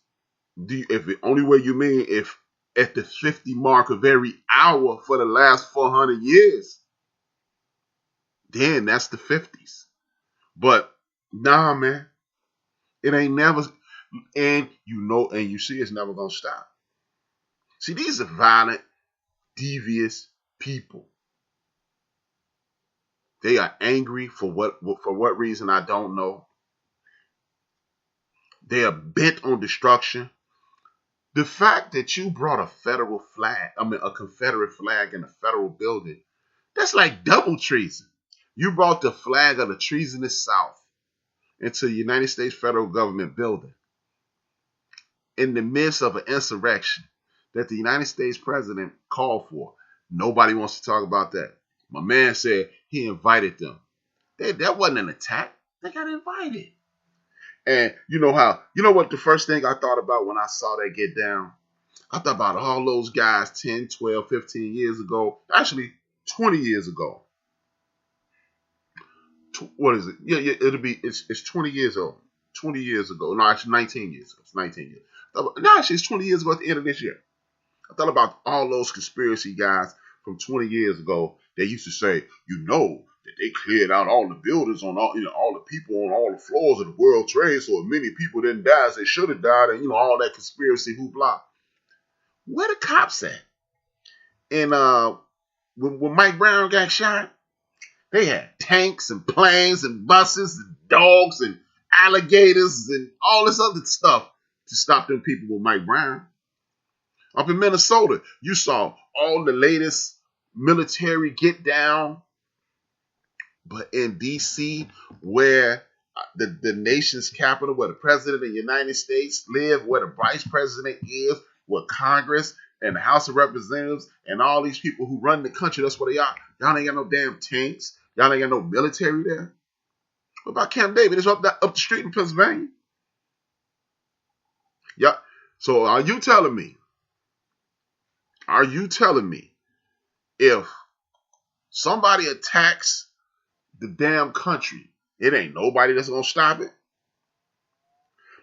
If the only way you mean if at the 50 mark of every hour for the last 400 years, then that's the 50s. But nah, man, it ain't never, and you see it's never gonna stop. See, these are violent, devious people. They are angry for what reason I don't know. They are bent on destruction. The fact that you brought a Confederate flag in a federal building, that's like double treason. You brought the flag of the treasonous South into the United States federal government building in the midst of an insurrection that the United States president called for. Nobody wants to talk about that. My man said he invited them. That wasn't an attack. They got invited. And you know what the first thing I thought about when I saw that get down? I thought about all those guys 10, 12, 15 years ago. Actually, 20 years ago. What is it? Yeah, it's 20 years old. 20 years ago. No, actually 19 years ago. It's 19 years. No, actually it's 20 years ago at the end of this year. I thought about all those conspiracy guys from 20 years ago. They used to say, that they cleared out all the buildings on all the people on all the floors of the World Trade, so many people didn't die as they should have died, and all that conspiracy hoopla. Where the cops at? And when Mike Brown got shot, they had tanks and planes and buses and dogs and alligators and all this other stuff to stop them people with Mike Brown. Up in Minnesota, you saw all the latest military get down. But in D.C., where the nation's capital, where the president of the United States live, where the vice president is, where Congress and the House of Representatives and all these people who run the country, that's where they are. Y'all ain't got no damn tanks. Y'all ain't got no military there. What about Camp David? It's up the street in Pennsylvania. Yeah. So are you telling me if somebody attacks the damn country, it ain't nobody that's gonna stop it?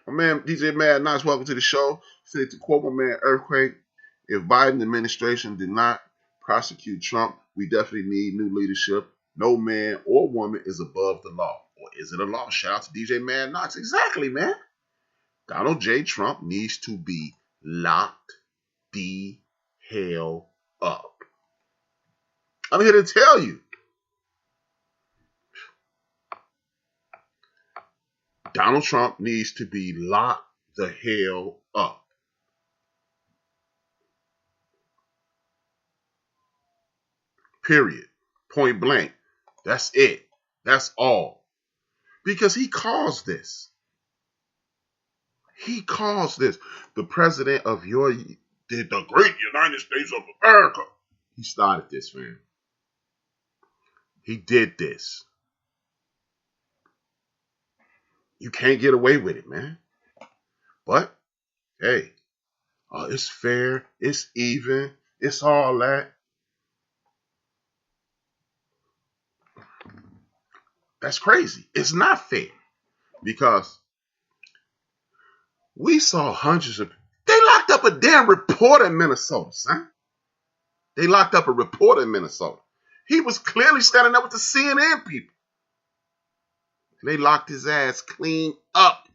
My man DJ Mad Knox, welcome to the show. Said to quote my man Earthquake, if Biden administration did not prosecute Trump, we definitely need new leadership. No man or woman is above the law. Or is it a law? Shout out to DJ Mad Knox. Exactly, man. Donald J. Trump needs to be locked the hell up. I'm here to tell you. Donald Trump needs to be locked the hell up. Period. Point blank. That's it. That's all. Because he caused this. He caused this. The president of the great United States of America. He started this, man. He did this. You can't get away with it, man. But, hey, it's fair. It's even. It's all that. That's crazy. It's not fair because we saw hundreds of. They locked up a damn reporter in Minnesota, son. They locked up a reporter in Minnesota. He was clearly standing up with the CNN people. They locked his ass clean up.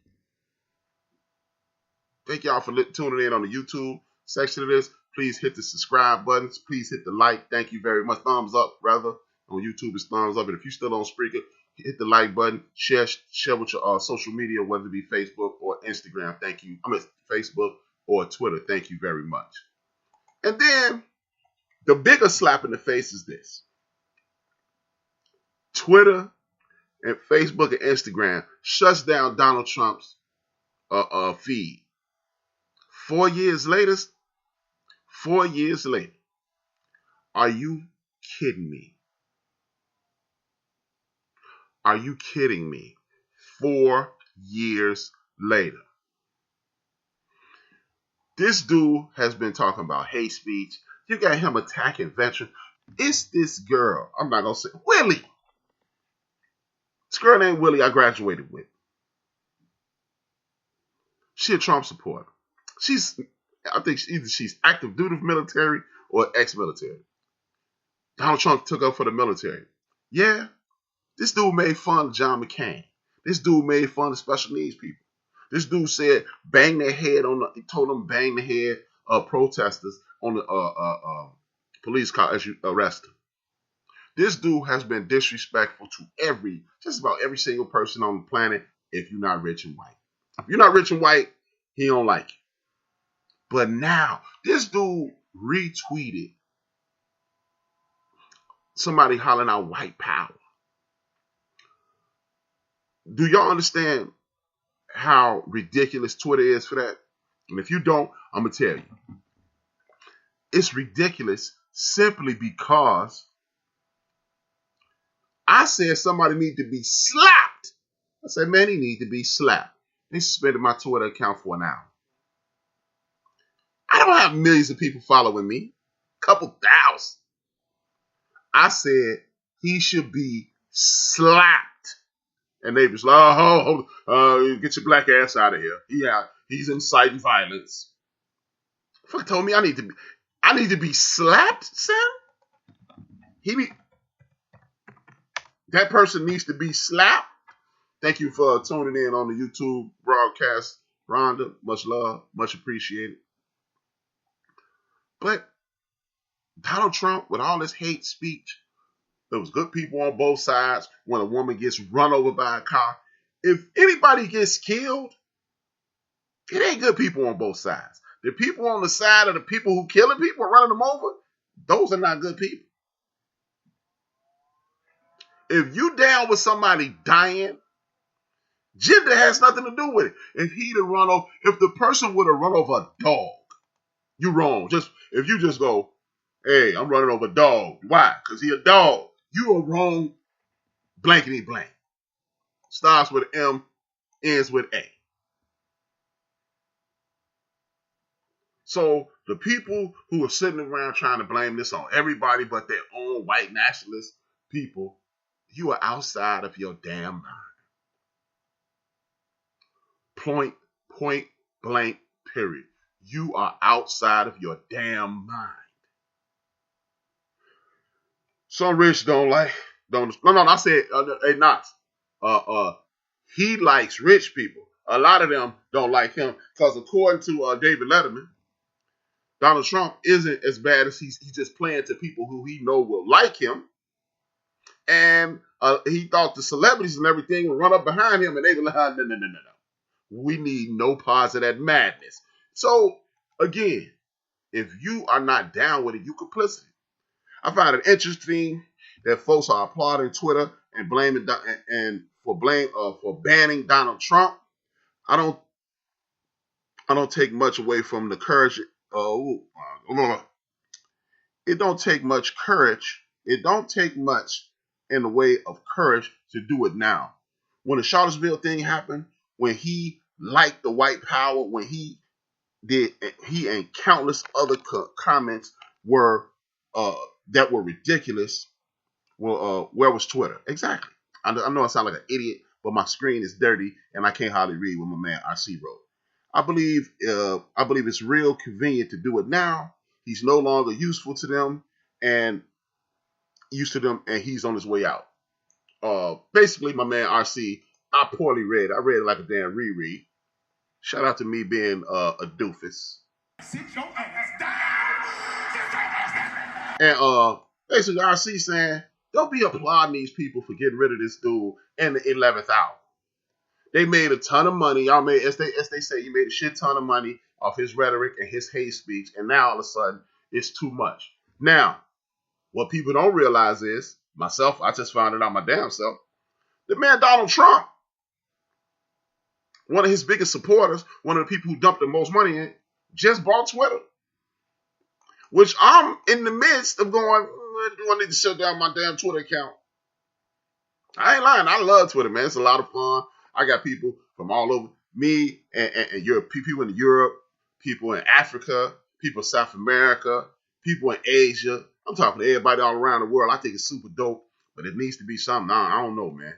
Thank y'all for tuning in on the YouTube section of this. Please hit the subscribe buttons. Please hit the like. Thank you very much. Thumbs up, rather. On YouTube, it's thumbs up. And if you're still on Spreaker, hit the like button. Share with your social media, whether it be Facebook or Instagram. Thank you. Facebook or Twitter. Thank you very much. And then the bigger slap in the face is this. Twitter and Facebook and Instagram shuts down Donald Trump's feed. 4 years later, are you kidding me? Are you kidding me? 4 years later. This dude has been talking about hate speech. You got him attacking veterans. It's this girl. I'm not going to say Willie. This girl named Willie I graduated with. She a Trump supporter. I think either she's active duty military or ex-military. Donald Trump took up for the military. Yeah, this dude made fun of John McCain. This dude made fun of special needs people. This dude said bang their head he told them bang the head of protesters on the police car as you arrest them. This dude has been disrespectful to just about every single person on the planet if you're not rich and white. If you're not rich and white, he don't like you. But now, this dude retweeted somebody hollering out white power. Do y'all understand how ridiculous Twitter is for that? And if you don't, I'm going to tell you. It's ridiculous simply because I said somebody need to be slapped. I said, man, he need to be slapped. They suspended my Twitter account for an hour. I don't have millions of people following me. A couple thousand. I said he should be slapped. And they was like, get your black ass out of here. Yeah, he's inciting violence. Fuck told me I need to be slapped, Sam? That person needs to be slapped. Thank you for tuning in on the YouTube broadcast, Rhonda. Much love, much appreciated. But Donald Trump, with all his hate speech, there was good people on both sides. When a woman gets run over by a car, if anybody gets killed, it ain't good people on both sides. The people on the side of the people who killing people, running them over, those are not good people. If you down with somebody dying, gender has nothing to do with it. If the person would have run over a dog, you wrong. If you just go, hey, I'm running over a dog. Why? Because he a dog. You are wrong, blankety blank. Starts with M, ends with A. So the people who are sitting around trying to blame this on everybody but their own white nationalist people, you are outside of your damn mind. Point blank, period. You are outside of your damn mind. Some rich I said, hey, Knox. He likes rich people. A lot of them don't like him because according to David Letterman, Donald Trump isn't as bad as he's just playing to people who he know will like him. And he thought the celebrities and everything would run up behind him and they were like, no. We need no parts of that madness. So, again, if you are not down with it, you complicit. I find it interesting that folks are applauding Twitter and blaming for banning Donald Trump. I don't take much away from the courage. It don't take much courage. It don't take much in the way of courage to do it now. When the Charlottesville thing happened, when he liked the white power, when he and countless other comments were that were ridiculous. Well, where was Twitter? Exactly. I know I sound like an idiot, but my screen is dirty and I can't hardly read what my man RC wrote. I believe it's real convenient to do it now. He's no longer useful to them and used to them, and he's on his way out. Basically, my man RC, I poorly read. I read it like a damn reread. Shout out to me being a doofus. Sit your ass down. And basically RC saying, don't be applauding these people for getting rid of this dude in the 11th hour. They made a ton of money. Y'all made, as they say, you made a shit ton of money off his rhetoric and his hate speech, and now all of a sudden it's too much. Now, what people don't realize is, myself, I just found it out my damn self, the man Donald Trump, one of his biggest supporters, one of the people who dumped the most money in, just bought Twitter. Which I'm in the midst of going, do I need to shut down my damn Twitter account? I ain't lying. I love Twitter, man. It's a lot of fun. I got people from all over me and Europe, people in Europe, people in Africa, people in South America, people in Asia. I'm talking to everybody all around the world. I think it's super dope, but it needs to be something. I don't know, man.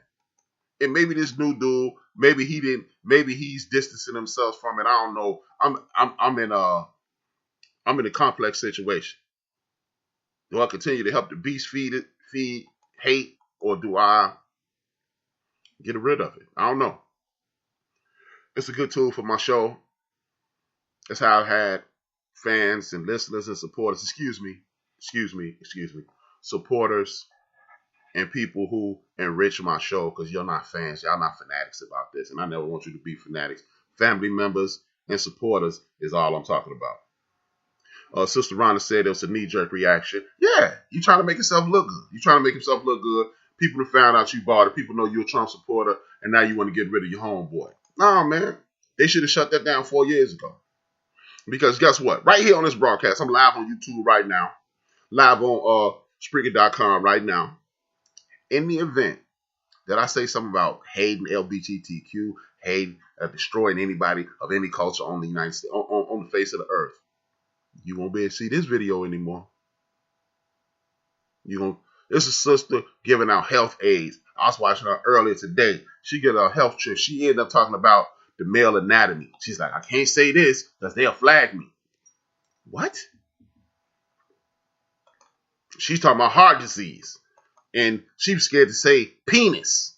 And maybe this new dude, maybe he's distancing himself from it. I don't know. I'm in a complex situation. Do I continue to help the beast feed hate, or do I get rid of it? I don't know. It's a good tool for my show. That's how I've had fans and listeners and supporters. Excuse me. Supporters and people who enrich my show, because you're not fans. Y'all not fanatics about this. And I never want you to be fanatics. Family members and supporters is all I'm talking about. Sister Rhonda said it was a knee-jerk reaction. Yeah, you trying to make yourself look good. You trying to make yourself look good. People have found out you bought it. People know you're a Trump supporter, and now you want to get rid of your homeboy. Nah, man. They should have shut that down 4 years ago. Because guess what? Right here on this broadcast, I'm live on YouTube right now. Live on Spreaker.com right now. In the event that I say something about hating LGBTQ, hating, destroying anybody of any culture on the United States, on the face of the earth, you won't be able to see this video anymore. This is a sister giving out health aids. I was watching her earlier today. She get a health trip. She ended up talking about the male anatomy. She's like, I can't say this because they'll flag me. What? She's talking about heart disease. And she was scared to say penis.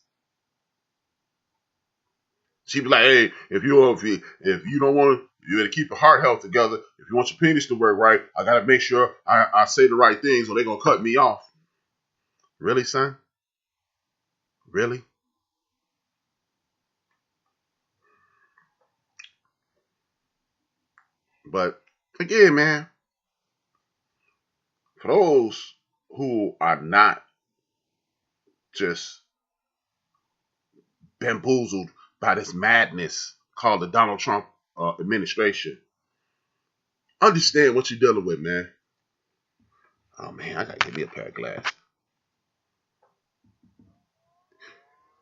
She'd be like, hey, if you don't want to, you got to keep your heart health together. If you want your penis to work right, I got to make sure I say the right things or they're going to cut me off. Really, son? Really? But again, man, for those who are not just bamboozled by this madness called the Donald Trump administration, understand what you're dealing with, man. Oh, man, I got to get me a pair of glasses.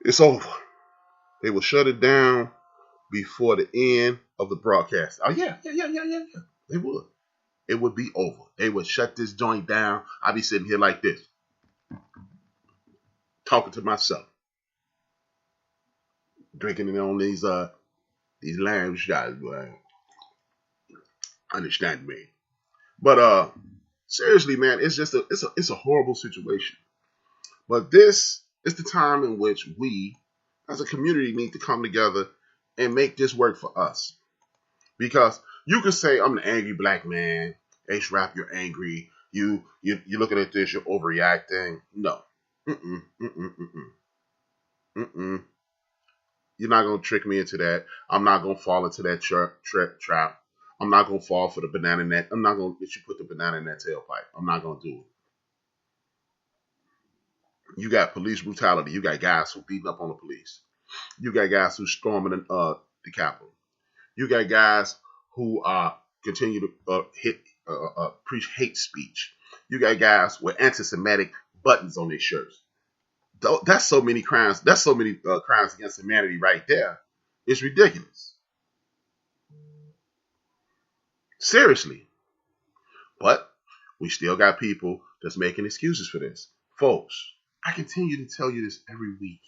It's over. They will shut it down before the end of the broadcast. Oh, yeah. They would. It would be over. They would shut this joint down. I'd be sitting here like this, talking to myself, drinking it on these lounge shots. Understand me. But seriously, man, it's just it's a horrible situation. But this is the time in which we, as a community, need to come together and make this work for us. Because you can say, I'm an angry black man. HRap, you're angry. You're looking at this, you're overreacting. No. You're not going to trick me into that. I'm not going to fall into that trap. I'm not going to fall for the banana net. I'm not going to let you put the banana in that tailpipe. I'm not going to do it. You got police brutality. You got guys who beating up on the police. You got guys who storming the Capitol. You got guys who continue to preach hate speech. You got guys with anti-Semitic buttons on their shirts. That's so many crimes. That's so many crimes against humanity right there. It's ridiculous. Seriously. But we still got people that's making excuses for this. Folks, I continue to tell you this every week.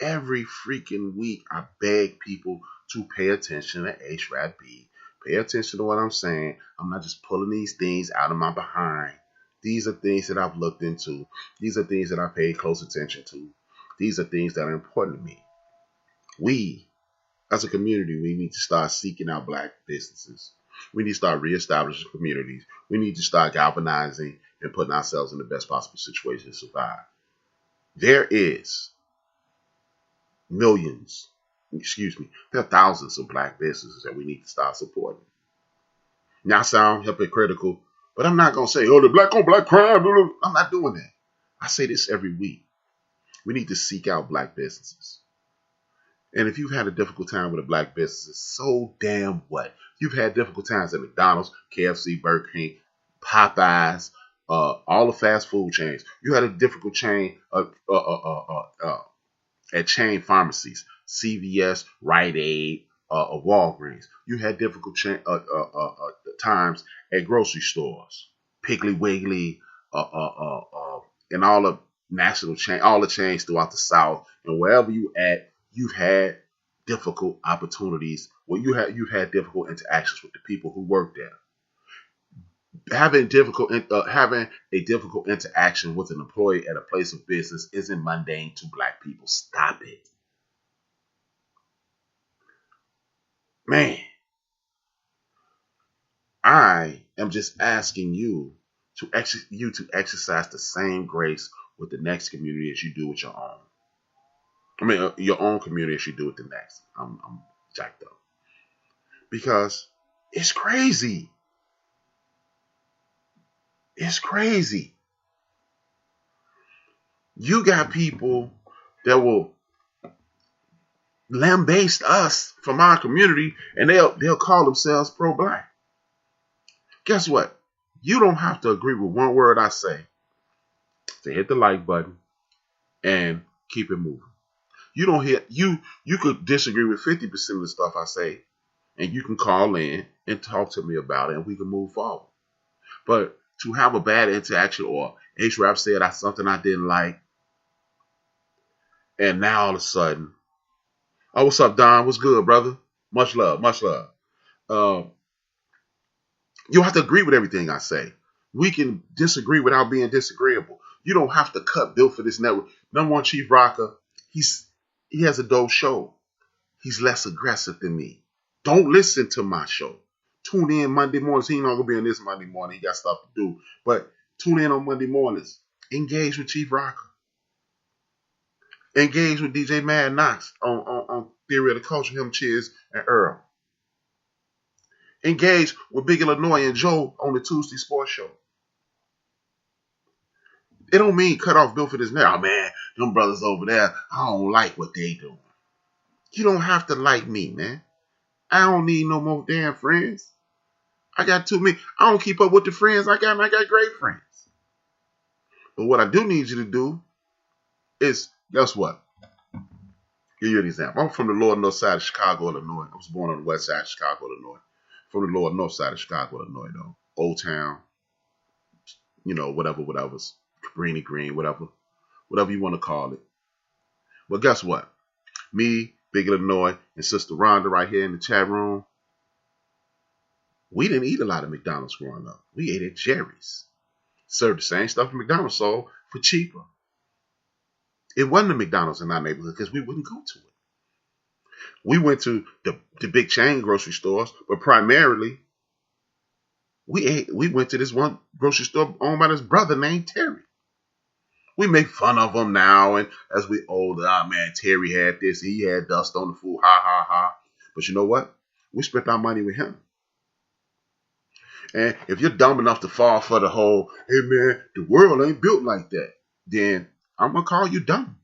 every freaking week, I beg people to pay attention to HRap B. Pay attention to what I'm saying. I'm not just pulling these things out of my behind. These are things that I've looked into. These are things that I paid close attention to. These are things that are important to me. We, as a community, we need to start seeking out black businesses. We need to start reestablishing communities. We need to start galvanizing and putting ourselves in the best possible situation to survive. There are thousands of black businesses that we need to start supporting. Now, I sound hypocritical, but I'm not going to say, oh, the black on black crime. I'm not doing that. I say this every week. We need to seek out black businesses. And if you've had a difficult time with a black business, so damn what? You've had difficult times at McDonald's, KFC, Burger King, Popeyes, all the fast food chains. You had a difficult chain at chain pharmacies, CVS, Rite Aid, Walgreens. You had difficult times at grocery stores, Piggly Wiggly, and all the national chain, all the chains throughout the South, and wherever you at, you've had difficult opportunities. Well, you've had difficult interactions with the people who work there. Having a difficult interaction with an employee at a place of business isn't mundane to black people. Stop it, man. I am just asking you to exercise the same grace with the next community as you do with your own. I mean, your own community as you do with the next. I'm jacked up because it's crazy. It's crazy. You got people that will lambaste us from our community, and they'll call themselves pro-black. Guess what? You don't have to agree with one word I say to hit the like button and keep it moving. You don't hit you could disagree with 50% of the stuff I say, and you can call in and talk to me about it, and we can move forward. But to have a bad interaction, or HRap said something I didn't like, and now all of a sudden, oh, what's up, Don? What's good, brother? Much love, much love. You don't have to agree with everything I say. We can disagree without being disagreeable. You don't have to cut Built for This network. Number one, Chief Rocker, he has a dope show. He's less aggressive than me. Don't listen to my show. Tune in Monday mornings. He ain't not going to be on this Monday morning. He got stuff to do. But tune in on Monday mornings. Engage with Chief Rocker. Engage with DJ Mad Knox on Theory of the Culture, him, Chiz, and Earl. Engage with Big Illinois and Joe on the Tuesday Sports Show. It don't mean cut off Built for This now. Oh, man, them brothers over there, I don't like what they do. You don't have to like me, man. I don't need no more damn friends. I got too many. I don't keep up with the friends I got, and I got great friends. But what I do need you to do is, guess what? Give you an example. I'm from the lower north side of Chicago, Illinois. I was born on the west side of Chicago, Illinois. From the lower north side of Chicago, Illinois, though. Old Town, whatever, Cabrini Green, whatever you want to call it. Well, guess what? Me, Big Illinois, and Sister Rhonda right here in the chat room, we didn't eat a lot of McDonald's growing up. We ate at Jerry's. Served the same stuff McDonald's sold for cheaper. It wasn't a McDonald's in our neighborhood because we wouldn't go to it. We went to the big chain grocery stores, but primarily we went to this one grocery store owned by this brother named Terry. We make fun of him now, and as we older, man, Terry had this, he had dust on the food, ha, ha, ha. But you know what? We spent our money with him. And if you're dumb enough to fall for the whole, hey man, the world ain't built like that, then I'm going to call you dumb.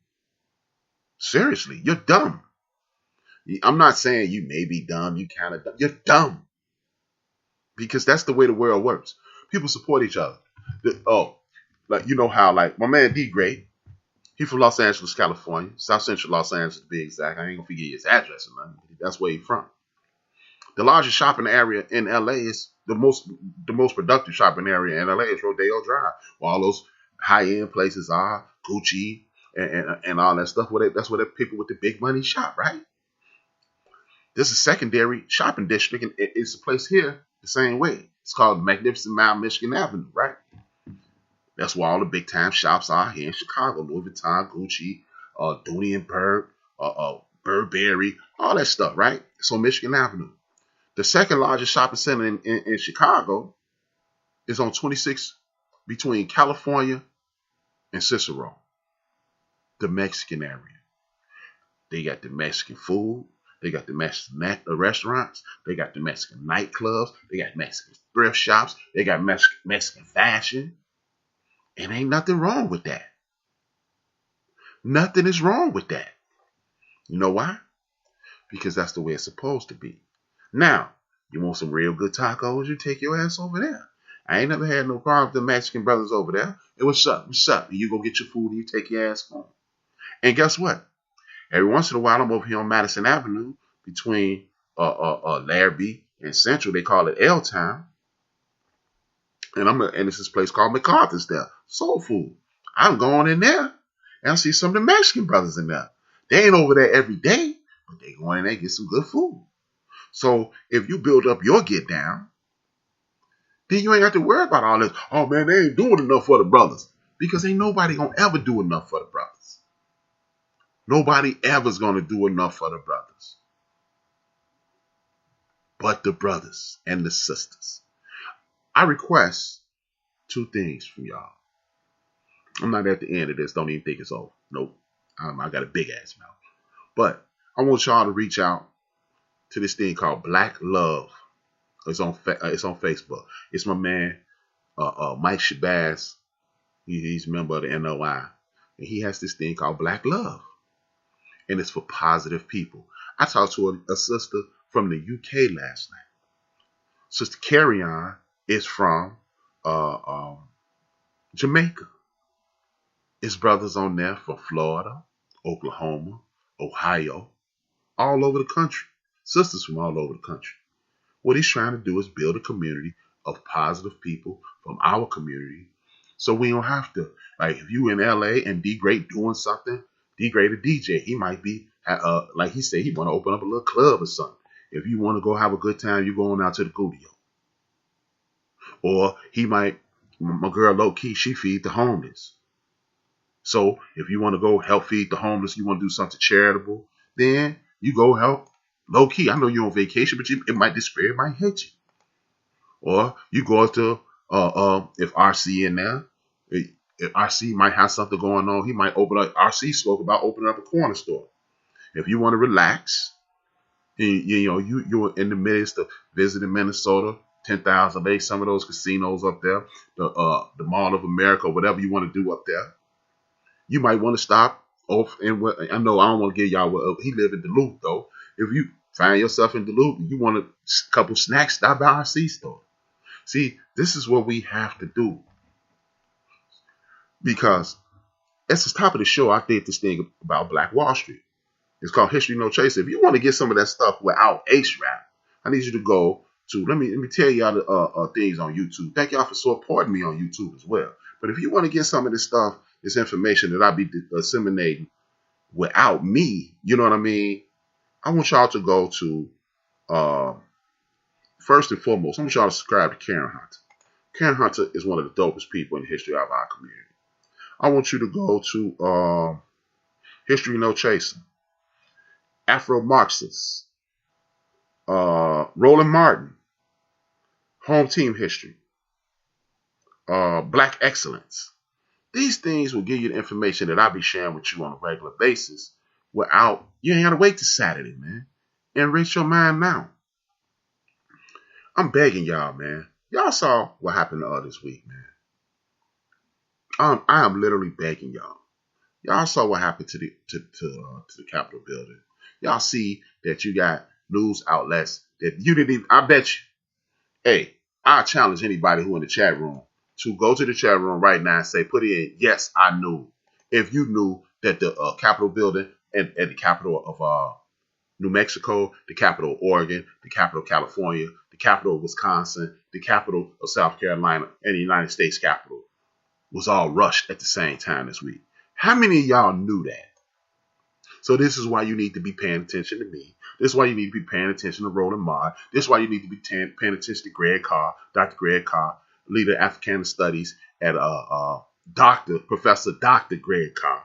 Seriously, you're dumb. I'm not saying you may be dumb, you kind of dumb. You're dumb. Because that's the way the world works. People support each other. Like, you know how, like, my man D Great, he from Los Angeles, California, South Central Los Angeles to be exact. I ain't gonna forget his address or nothing. That's where he's from. The largest shopping area in LA is the most productive shopping area in LA is Rodeo Drive, where all those high-end places are, Gucci and all that stuff. That's where the people with the big money shop, right? This is a secondary shopping district, and it's a place here the same way. It's called Magnificent Mile, Michigan Avenue, right? That's where all the big time shops are here in Chicago. Louis Vuitton, Gucci, Dooney and Burke, Burberry, all that stuff, right? It's on Michigan Avenue. The second largest shopping center in Chicago is on 26 between California and Cicero, the Mexican area. They got the Mexican food. They got the Mexican restaurants. They got the Mexican nightclubs. They got Mexican thrift shops. They got Mexican fashion. And ain't nothing wrong with that. Nothing is wrong with that. You know why? Because that's the way it's supposed to be. Now, you want some real good tacos, you take your ass over there. I ain't never had no problem with the Mexican brothers over there. Hey, what's up? What's up? You go get your food and you take your ass home. And guess what? Every once in a while, I'm over here on Madison Avenue between Larrabee and Central. They call it L-Town. And it's this place called MacArthur's there. Soul food. I'm going in there and I see some of the Mexican brothers in there. They ain't over there every day, but they go in there and get some good food. So if you build up your get down, then you ain't got to worry about all this. Oh man, they ain't doing enough for the brothers. Because ain't nobody gonna ever do enough for the brothers. Nobody ever's gonna do enough for the brothers. But the brothers and the sisters. I request two things from y'all. I'm not at the end of this. Don't even think it's over. Nope. I got a big ass mouth. But I want y'all to reach out to this thing called Black Love. It's on Facebook. It's my man, Mike Shabazz. He's a member of the NOI. And he has this thing called Black Love. And it's for positive people. I talked to a sister from the UK last night. Sister Carrie On is from Jamaica. It's brothers on there from Florida, Oklahoma, Ohio, all over the country. Sisters from all over the country. What he's trying to do is build a community of positive people from our community. So we don't have to, like if you in LA and D-Great doing something, D-Great a DJ, he might be, like he said, he want to open up a little club or something. If you want to go have a good time, you're going out to the Gudio. Or he might, my girl Low Key, she feed the homeless. So if you want to go help feed the homeless, you want to do something charitable, then you go help Low Key. I know you're on vacation, but it might despair, it might hit you. Or you go to, if RC in there, if RC might have something going on, he might open up, RC spoke about opening up a corner store. If you want to relax, you're in the midst of visiting Minnesota, 10,000 Bay, some of those casinos up there, the Mall of America, whatever you want to do up there. You might want to stop off, and I know I don't want to give y'all, he live in Duluth though. If you find yourself in Duluth and you want a couple snacks, stop by RC store. See, this is what we have to do. Because at the top of the show, I did this thing about Black Wall Street. It's called History No Chaser. If you want to get some of that stuff without HRap, I need you to go to, let me tell y'all the things on YouTube. Thank y'all for supporting me on YouTube as well. But if you want to get some of this stuff, this information that I be disseminating without me, you know what I mean? I want y'all to go to, first and foremost, I want y'all to subscribe to Karen Hunter. Karen Hunter is one of the dopest people in the history of our community. I want you to go to History No Chaser, Afro-Marxists, Roland Martin, Home Team History, Black Excellence. These things will give you the information that I'll be sharing with you on a regular basis without, you ain't got to wait till Saturday, man. Enrich your mind now. I'm begging y'all, man. Y'all saw what happened to us this week, man. I am literally begging y'all. Y'all saw what happened to the Capitol building. Y'all see that you got news outlets that you didn't even, I bet you. Hey, I challenge anybody who in the chat room to go to the chat room right now and say, put in, yes, I knew. If you knew that the Capitol building and the capital of New Mexico, the capital of Oregon, the capital of California, the capital of Wisconsin, the capital of South Carolina, and the United States Capitol was all rushed at the same time this week. How many of y'all knew that? So this is why you need to be paying attention to me. This is why you need to be paying attention to Roland Marr. This is why you need to be paying attention to Greg Carr, Dr. Greg Carr, leader of Africana Studies at Professor Dr. Greg Carr,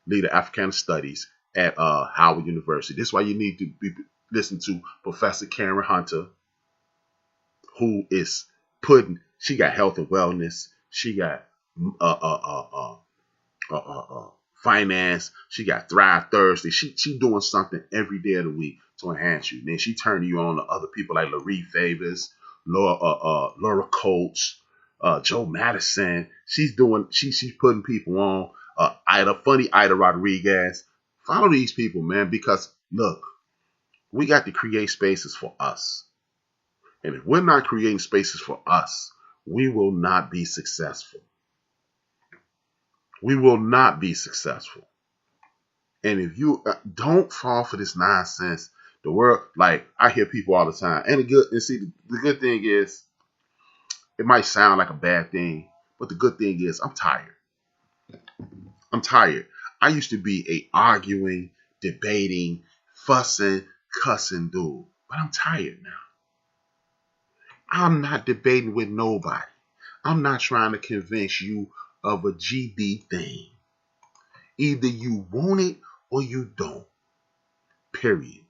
leader of Africana Studies at Howard University. This is why you need to be listening to Professor Karen Hunter, who is she got health and wellness. She got finance. She got Thrive Thursday. She doing something every day of the week to enhance you. Then she turning you on to other people like Laree Favors, Laura Coates, Joe Madison. She's putting people on. Ida Rodriguez. Follow these people, man, because look, we got to create spaces for us. And if we're not creating spaces for us, we will not be successful. We will not be successful. And if you don't fall for this nonsense, the world, like I hear people all the time. And the good thing is, it might sound like a bad thing, but the good thing is I'm tired. I'm tired. I used to be a arguing, debating, fussing, cussing dude, but I'm tired now. I'm not debating with nobody. I'm not trying to convince you of a GB thing. Either you want it or you don't. Period.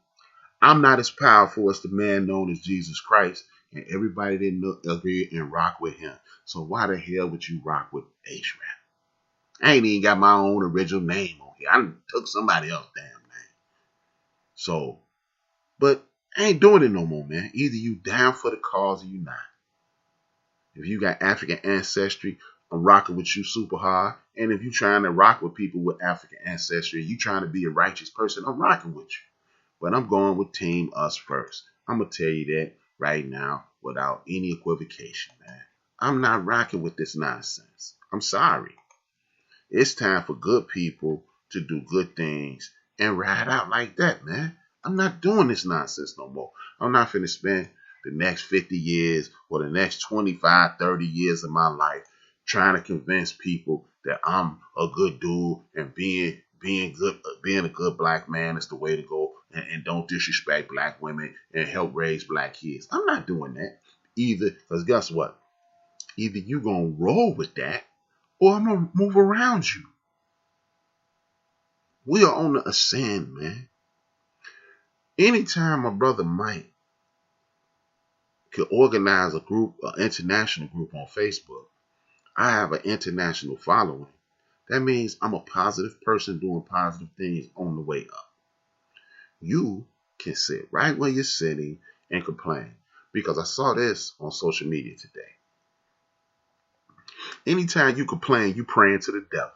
I'm not as powerful as the man known as Jesus Christ, and everybody didn't agree and rock with him. So why the hell would you rock with HRap? I ain't even got my own original name on here. I took somebody else's damn name. So, but I ain't doing it no more, man. Either you down for the cause or you not. If you got African ancestry, I'm rocking with you super hard. And if you trying to rock with people with African ancestry, you trying to be a righteous person, I'm rocking with you. But I'm going with Team Us first. I'm going to tell you that right now without any equivocation, man. I'm not rocking with this nonsense. I'm sorry. It's time for good people to do good things and ride out like that, man. I'm not doing this nonsense no more. I'm not finna spend the next 50 years or the next 25, 30 years of my life trying to convince people that I'm a good dude and being a good black man is the way to go, and don't disrespect black women and help raise black kids. I'm not doing that either, because guess what? Either you gonna roll with that or I'm gonna move around you. We are on the ascend, man. Anytime my brother Mike could organize a group, an international group on Facebook, I have an international following. That means I'm a positive person doing positive things on the way up. You can sit right where you're sitting and complain, because I saw this on social media today. Anytime you complain, you praying to the devil.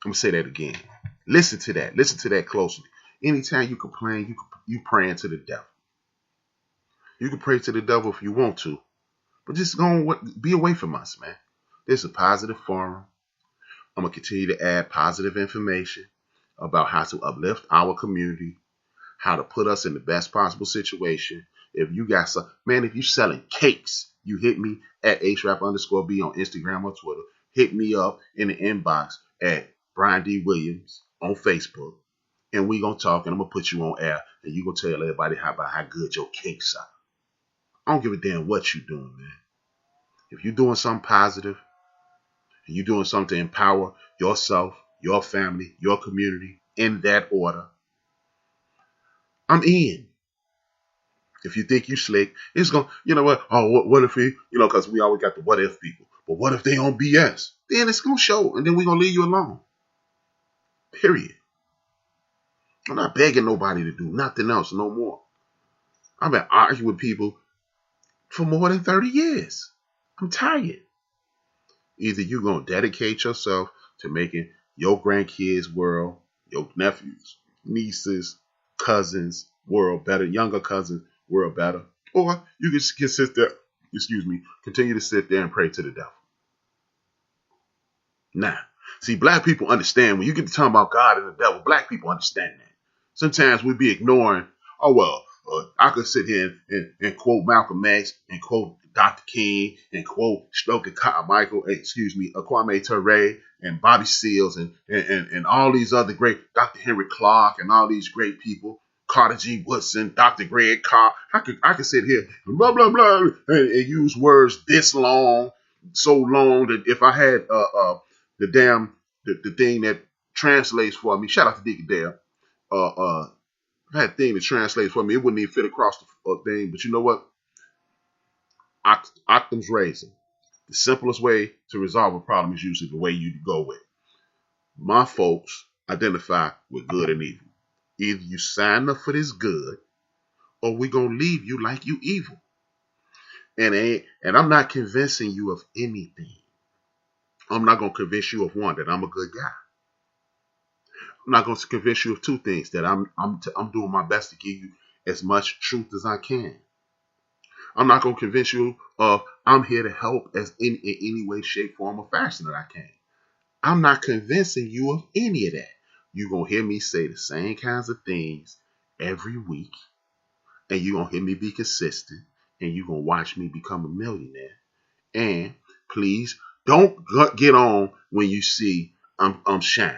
I'm going to say that again. Listen to that. Listen to that closely. Anytime you complain, you praying to the devil. You can pray to the devil if you want to, but just be away from us, man. This is a positive forum. I'm going to continue to add positive information about how to uplift our community, how to put us in the best possible situation. If you got some, man, if you're selling cakes, you hit me at HRap_B on Instagram or Twitter. Hit me up in the inbox at Brian D. Williams on Facebook. And we going to talk, and I'm going to put you on air, and you going to tell everybody about how good your cakes are. I don't give a damn what you're doing, man. If you're doing something positive, and you're doing something to empower yourself, your family, your community, in that order, I'm in. If you think you slick, it's going to, you know what? Oh, what if because we always got the what if people. But what if they on BS? Then it's going to show, and then we're going to leave you alone. Period. I'm not begging nobody to do nothing else no more. I've been arguing with people for more than 30 years. I'm tired. Either you're going to dedicate yourself to making your grandkids' world, your nephews, nieces, cousins' world better, younger cousins' world better, or you can sit there, continue to sit there and pray to the devil. Now, see, black people understand when you get to talk about God and the devil, black people understand that. Sometimes we be ignoring, I could sit here and quote Malcolm X and quote Dr. King and quote Kwame Ture and Bobby Seals and all these other great, Dr. Henry Clark and all these great people, Carter G. Woodson, Dr. Greg Carr. I could sit here and blah, blah, blah, and use words this long, so long that if I had the thing that translates for me, shout out to Deacon Dale, if I had a thing that translates for me, it wouldn't even fit across the thing. But you know what? Occam's razor. The simplest way to resolve a problem is usually the way you go with. My folks identify with good and evil. Either you sign up for this good, or we're gonna leave you like you evil. And I'm not convincing you of anything. I'm not gonna convince you of one, that I'm a good guy. I'm not gonna convince you of two things, that I'm doing my best to give you as much truth as I can. I'm not gonna convince you of I'm here to help as in any way, shape, form, or fashion that I can. I'm not convincing you of any of that. You're gonna hear me say the same kinds of things every week, and you're gonna hear me be consistent, and you're gonna watch me become a millionaire. And please don't get on when you see I'm shining.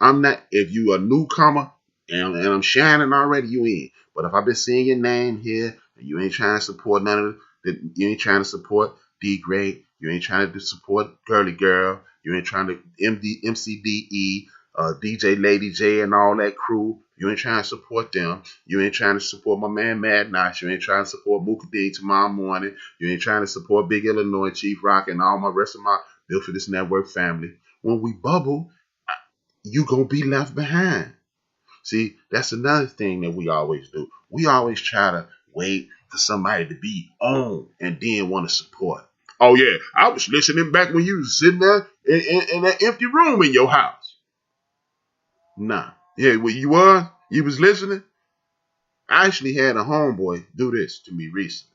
I'm not, if you a newcomer and I'm shining already, you in. But if I've been seeing your name here and you ain't trying to support none of it, you ain't trying to support D Great, you ain't trying to support Girly Girl, you ain't trying to MCDE, DJ Lady J and all that crew, you ain't trying to support them, you ain't trying to support my man Mad Knox, you ain't trying to support Mooka D tomorrow morning, you ain't trying to support Big Illinois, Chief Rock, and all my rest of my Built for This Network family. When we bubble, you gonna be left behind. See, that's another thing that we always do. We always try to wait for somebody to be on and then want to support. Oh yeah, I was listening back when you was sitting there in that empty room in your house. Nah. Yeah, when you was listening. I actually had a homeboy do this to me recently.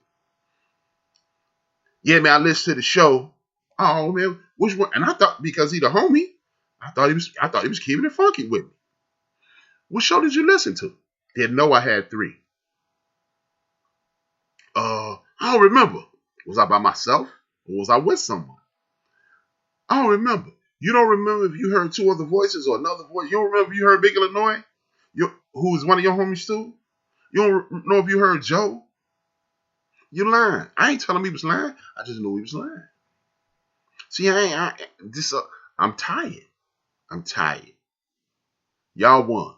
Yeah, man, I listened to the show. Oh man, which one? And I thought, because he the homie, I thought he was keeping it funky with me. What show did you listen to? Didn't know I had 3. I don't remember. Was I by myself or was I with someone? I don't remember. You don't remember if you heard 2 other voices or another voice? You don't remember if you heard Big Illinois, who was one of your homies too? You don't know if you heard Joe? You lying. I ain't telling him he was lying. I just knew he was lying. See, I'm tired. I'm tired. Y'all won.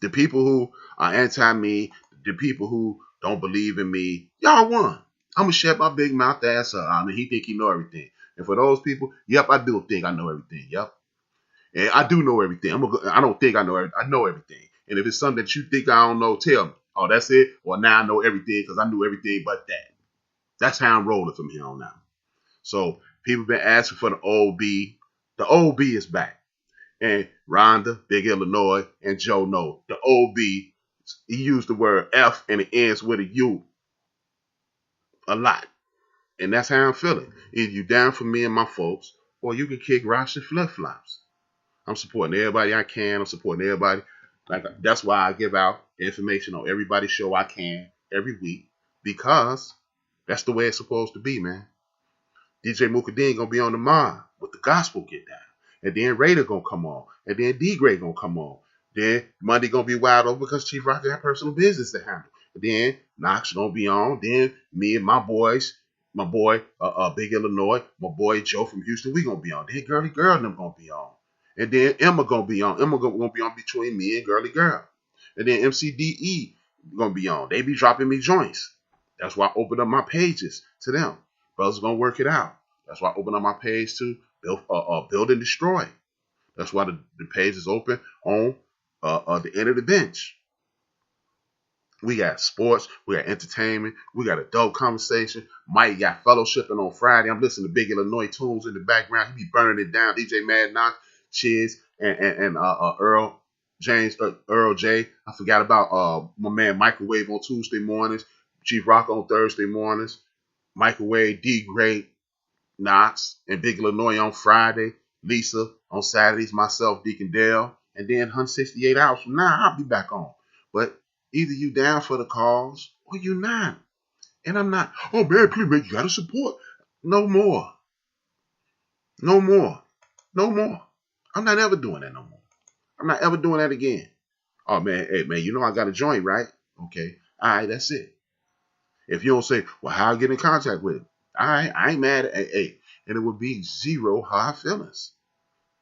The people who are anti-me, the people who don't believe in me, y'all won. I'm going to shut my big mouth ass up. I mean, he think he know everything. And for those people, yep, I do think I know everything. Yep. And I do know everything. I don't think I know everything. I know everything. And if it's something that you think I don't know, tell me. Oh, that's it? Well, now I know everything because I knew everything but that. That's how I'm rolling from here on out. So people been asking for the OB. The OB is back. And Rhonda, Big Illinois, and Joe know. The OB, he used the word F and it ends with a U a lot. And that's how I'm feeling. Either you down for me and my folks, or you can kick rocks and flip-flops. I'm supporting everybody I can. I'm supporting everybody. That's why I give out information on everybody's show I can every week, because that's the way it's supposed to be, man. DJ Mooka D gonna be on tomorrow with the gospel get down. And then Raider gonna come on. And then D-Gray gonna come on. Then Monday gonna be wide open because Chief Rock got personal business to handle. And then Knox gonna be on. Then me and my boys, my boy Big Illinois, my boy Joe from Houston, we gonna be on. Then Girly Girl and them gonna be on. And then Emma gonna be on. Emma gonna be on between me and Girly Girl. And then MCDE gonna be on. They be dropping me joints. That's why I open up my pages to them. Brothers gonna work it out. That's why I open up my page to Build and Destroy. That's why the page is open on the end of the bench. We got sports, we got entertainment, we got adult conversation. Mike got fellowshipping on Friday. I'm listening to Big Illinois tunes in the background. He be burning it down. DJ Mad Knox, Chiz, and Earl J. I forgot about my man Microwave on Tuesday mornings, Chief Rock on Thursday mornings, Microwave, D Great, Knox, and Big Illinois on Friday, Lisa on Saturdays, myself, Deacon Dale, and then 168 hours from now, I'll be back on. But either you down for the cause or you not. And I'm not, oh man, please, man, you gotta support. No more. No more. No more. I'm not ever doing that no more. I'm not ever doing that again. Oh man, hey man, you know I got a joint, right? Okay. All right, that's it. If you don't say, well, how I get in contact with him? All right, I ain't mad at hey. And it would be zero hard feelings.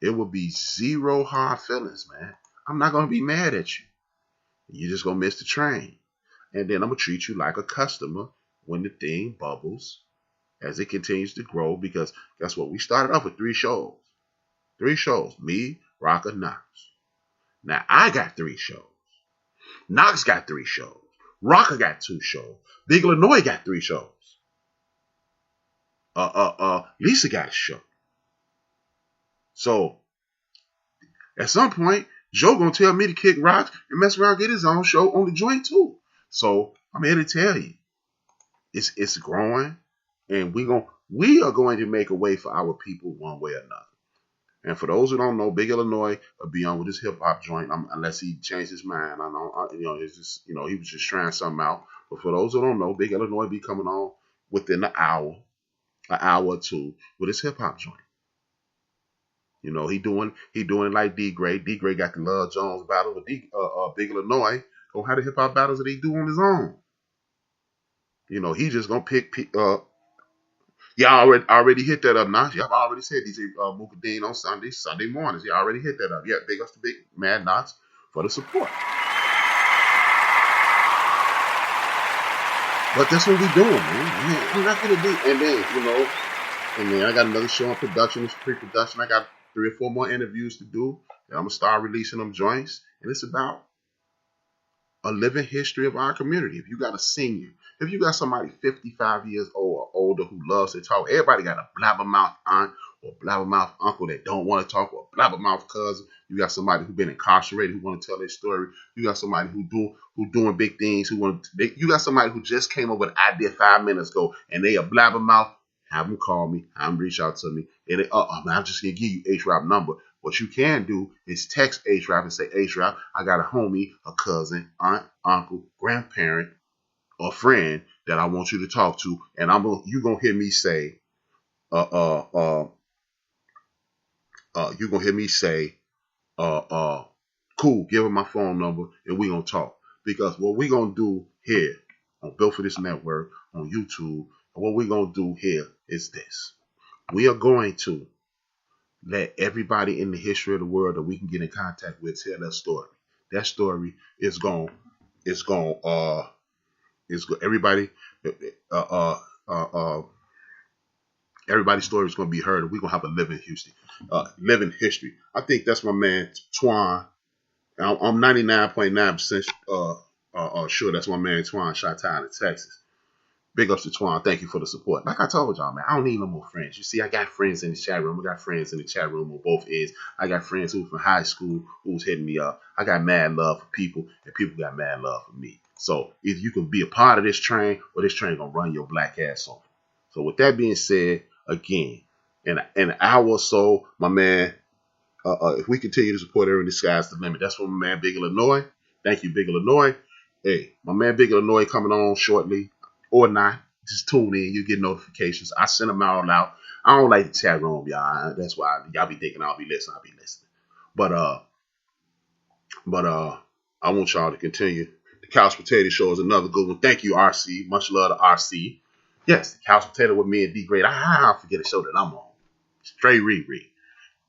It would be zero hard feelings, man. I'm not gonna be mad at you. You're just gonna miss the train. And then I'm gonna treat you like a customer when the thing bubbles as it continues to grow, because guess what? We started off with 3 shows. 3 shows. Me, Rocker, Knox. Now I got 3 shows. Knox got 3 shows. Rocker got 2 shows. Big Illinois got 3 shows. Lisa got a show. So at some point, Joe gonna tell me to kick rocks and mess around, get his own show on the joint too. So I'm here to tell you, it's growing, and we are going to make a way for our people one way or another. And for those who don't know, Big Illinois will be on with his hip hop joint, unless he changed his mind. I know, it's just, he was just trying something out. But for those who don't know, Big Illinois be coming on within an hour or two with his hip hop joint. He doing it like D Gray. D Gray got the Love Jones battle, but Big Illinois gonna have the hip hop battles that he do on his own. He just gonna pick. Y'all already hit that up now. Y'all already said DJ Mukadeen on Sunday mornings. Y'all already hit that up. Yeah, big ups to Big Mad Knox for the support. But that's what we doing, man. We're not gonna do. And then I got another show in production. It's pre-production. I got 3 or 4 more interviews to do. And I'm gonna start releasing them joints. And it's about a living history of our community. If you got a senior, if you got somebody 55 years old or older who loves to talk, everybody got a blabbermouth aunt or blabbermouth uncle that don't want to talk, or a blabbermouth cousin. You got somebody who's been incarcerated who want to tell their story. You got somebody who doing big things. You got somebody who just came up with an idea 5 minutes ago and they a blabbermouth. Have them call me. Have them reach out to me. And I'm just gonna give you HRap number. What you can do is text HRap and say, HRap, I got a homie, a cousin, aunt, uncle, grandparent, or friend that I want you to talk to, and you're gonna hear me say, cool, give him my phone number and we're gonna talk. Because what we're gonna do here on Built for This Network, on YouTube, what we're gonna do here is this. We are going to let everybody in the history of the world that we can get in contact with tell their story. That story is everybody's story is going to be heard, and we're going to have a living history. I think that's my man Twan. I'm 99.9% sure that's my man Twan, Chi-Town in Texas. Big ups to Twan. Thank you for the support. Like I told y'all, man, I don't need no more friends. You see, I got friends in the chat room. I got friends in the chat room on both ends. I got friends who from high school who's hitting me up. I got mad love for people, and people got mad love for me. So either you can be a part of this train, or this train gonna run your black ass over. So with that being said, again, in an hour or so, my man, if we continue to support everyone, the sky's the limit. That's from my man Big Illinois. Thank you, Big Illinois. Hey, my man Big Illinois coming on shortly. Or not, just tune in. You get notifications. I send them all out. I don't like the chat room, y'all. That's why y'all be thinking I'll be listening. But I want y'all to continue. The Couch Potato Show is another good one. Thank you, RC. Much love to RC. Yes, the Couch Potato with me and D Great. I forget a show that I'm on. Straight reread.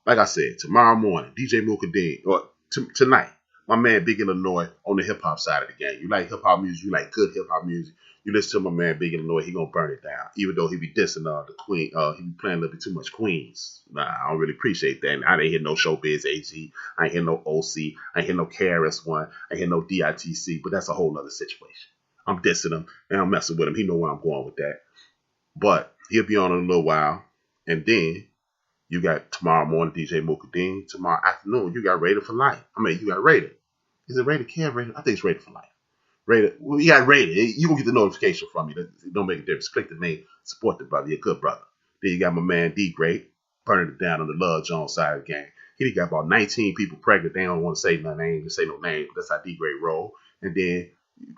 Like I said, tomorrow morning, DJ Mukadeen, or tonight, my man Big Illinois on the hip hop side of the game. You like hip hop music? You like good hip hop music? You listen to my man Big Illinois, he gonna burn it down. Even though he be dissing the Queen, he be playing a little bit too much Queens. Nah, I don't really appreciate that. I ain't hear no Showbiz AG. I ain't hear no OC. I ain't hear no KRS-One. I ain't hear no DITC. But that's a whole other situation. I'm dissing him and I'm messing with him. He know where I'm going with that. But he'll be on in a little while. And then you got tomorrow morning DJ Mukadeen. Tomorrow afternoon you got Rated for Life. You got Rated. Is it Rated Care? Rated? I think it's Rated for Life. Rated. Well, you got Rated. You gonna get the notification from me. It don't make a difference. Click the name. Support the brother. You're a good brother. Then you got my man D Great burning it down on the Love Jones side of the game. He got about 19 people pregnant. They don't want to say no name. Just say no name. That's how D Great roll. And then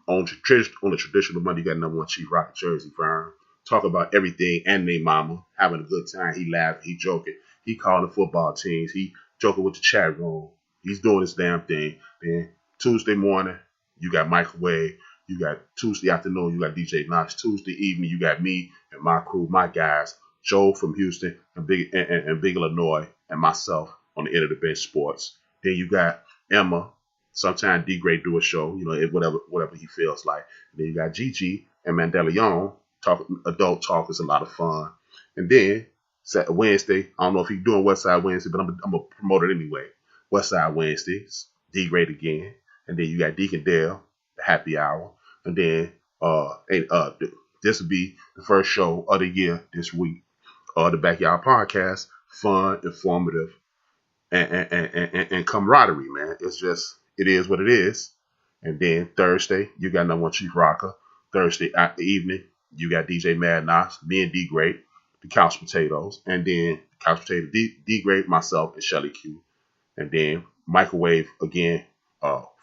On the traditional Monday, you got number one Chief Rock Jersey firm. Talk about everything and their mama, having a good time. He laughing, he joking. He calling the football teams. He joking with the chat room. He's doing his damn thing. Then Tuesday morning, you got Microwave. You got Tuesday afternoon, you got DJ Knox. Tuesday evening, you got me and my crew, my guys, Joe from Houston and Big Illinois, and myself on the End of the Bench Sports. Then you got Emma. Sometimes D-Gray do a show, whatever he feels like. And then you got Gigi and Mandela Young. Adult talk is a lot of fun. And then Wednesday, I don't know if he's doing Westside Wednesday, but I'm gonna promote it anyway. Westside Wednesdays, D-Gray again. And then you got Deacon Dale, the happy hour. And then this will be the first show of the year this week. The Backyard Podcast, fun, informative, and camaraderie, man. It is what it is. And then Thursday, you got number one Chief Rocker. Thursday evening, you got DJ Mad Knox, me and D Great, the Couch Potatoes, and then Couch Potato D Great, myself, and Shelly Q. And then Microwave again,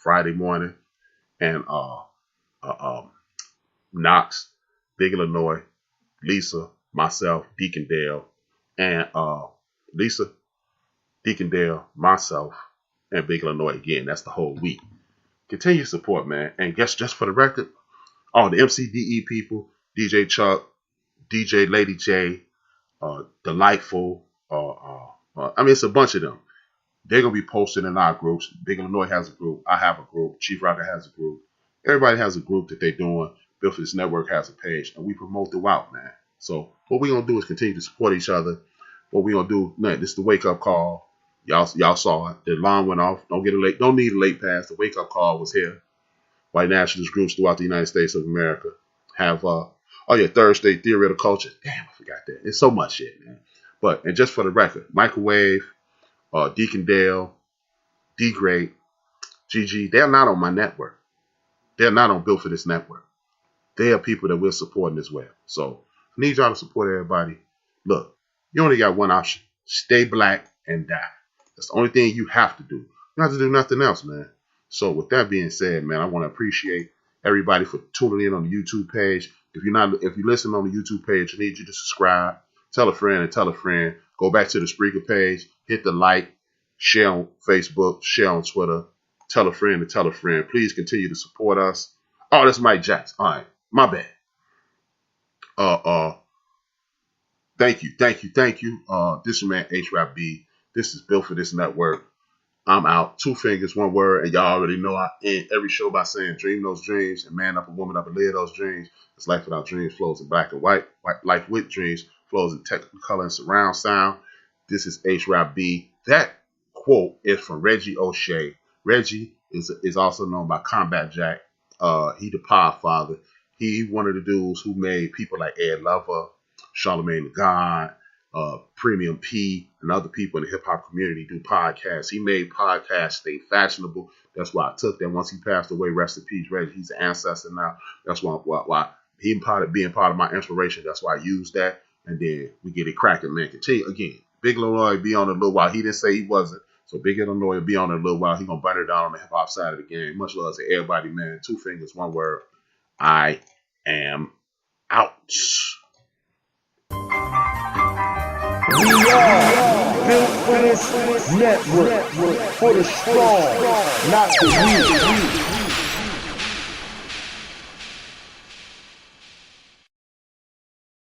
Friday morning, and Knox, Big Illinois, Lisa, myself, Deacon Dale, and Lisa, Deacon Dale, myself, and Big Illinois again. That's the whole week. Continue support, man. And guess just for the record, all the MCDE people, DJ Chuck, DJ Lady J, Delightful, it's a bunch of them. They're going to be posted in our groups. Big Illinois has a group. I have a group. Chief Rocker has a group. Everybody has a group that they're doing. Built for This Network has a page, and we promote throughout, man. So what we're going to do is continue to support each other. What we're going to do, man, this is the wake-up call. Y'all saw it. The alarm went off. Don't need a late pass. The wake-up call was here. White nationalist groups throughout the United States of America have, Thursday, Theoretical Culture. Damn, I forgot that. It's so much shit, man. And just for the record, Microwave, Deacon Dale, D Great, GG, they're not on my network. They're not on Built for This Network. They are people that we're supporting as well. So I need y'all to support everybody. Look, you only got one option. Stay black and die. That's the only thing you have to do. You don't have to do nothing else, man. So with that being said, man, I want to appreciate everybody for tuning in on the YouTube page. If you listen on the YouTube page, I need you to subscribe, tell a friend and tell a friend. Go back to the Spreaker page, hit the like, share on Facebook, share on Twitter, tell a friend and tell a friend. Please continue to support us. Oh, that's Mike Jackson. All right, my bad. Thank you. This is your man HRap B. This is Built for This Network. I'm out. 2 fingers, 1 word, and y'all already know I end every show by saying dream those dreams and man up a woman up and live those dreams. This life without dreams flows in black and white. Life with dreams flows in technical color and surround sound. This is HRap B. That quote is from Reggie O'Shea. Reggie is also known by Combat Jack. He the Podfather. He one of the dudes who made people like Ed Lover, Charlamagne the God, Premium P, and other people in the hip hop community do podcasts. He made podcasts stay fashionable. That's why I took that. Once he passed away, rest in peace, Reggie. He's an ancestor now. That's why he being part of my inspiration. That's why I used that. And then we get it cracking, man. Continue again. Big Illinois be on it a little while. He didn't say he wasn't. So Big Illinois will be on it a little while. He gonna burn it down on the hip hop side of the game. Much love to everybody, man. 2 fingers, 1 word. I am out. We are Built for This Network, for the strong, not the weak.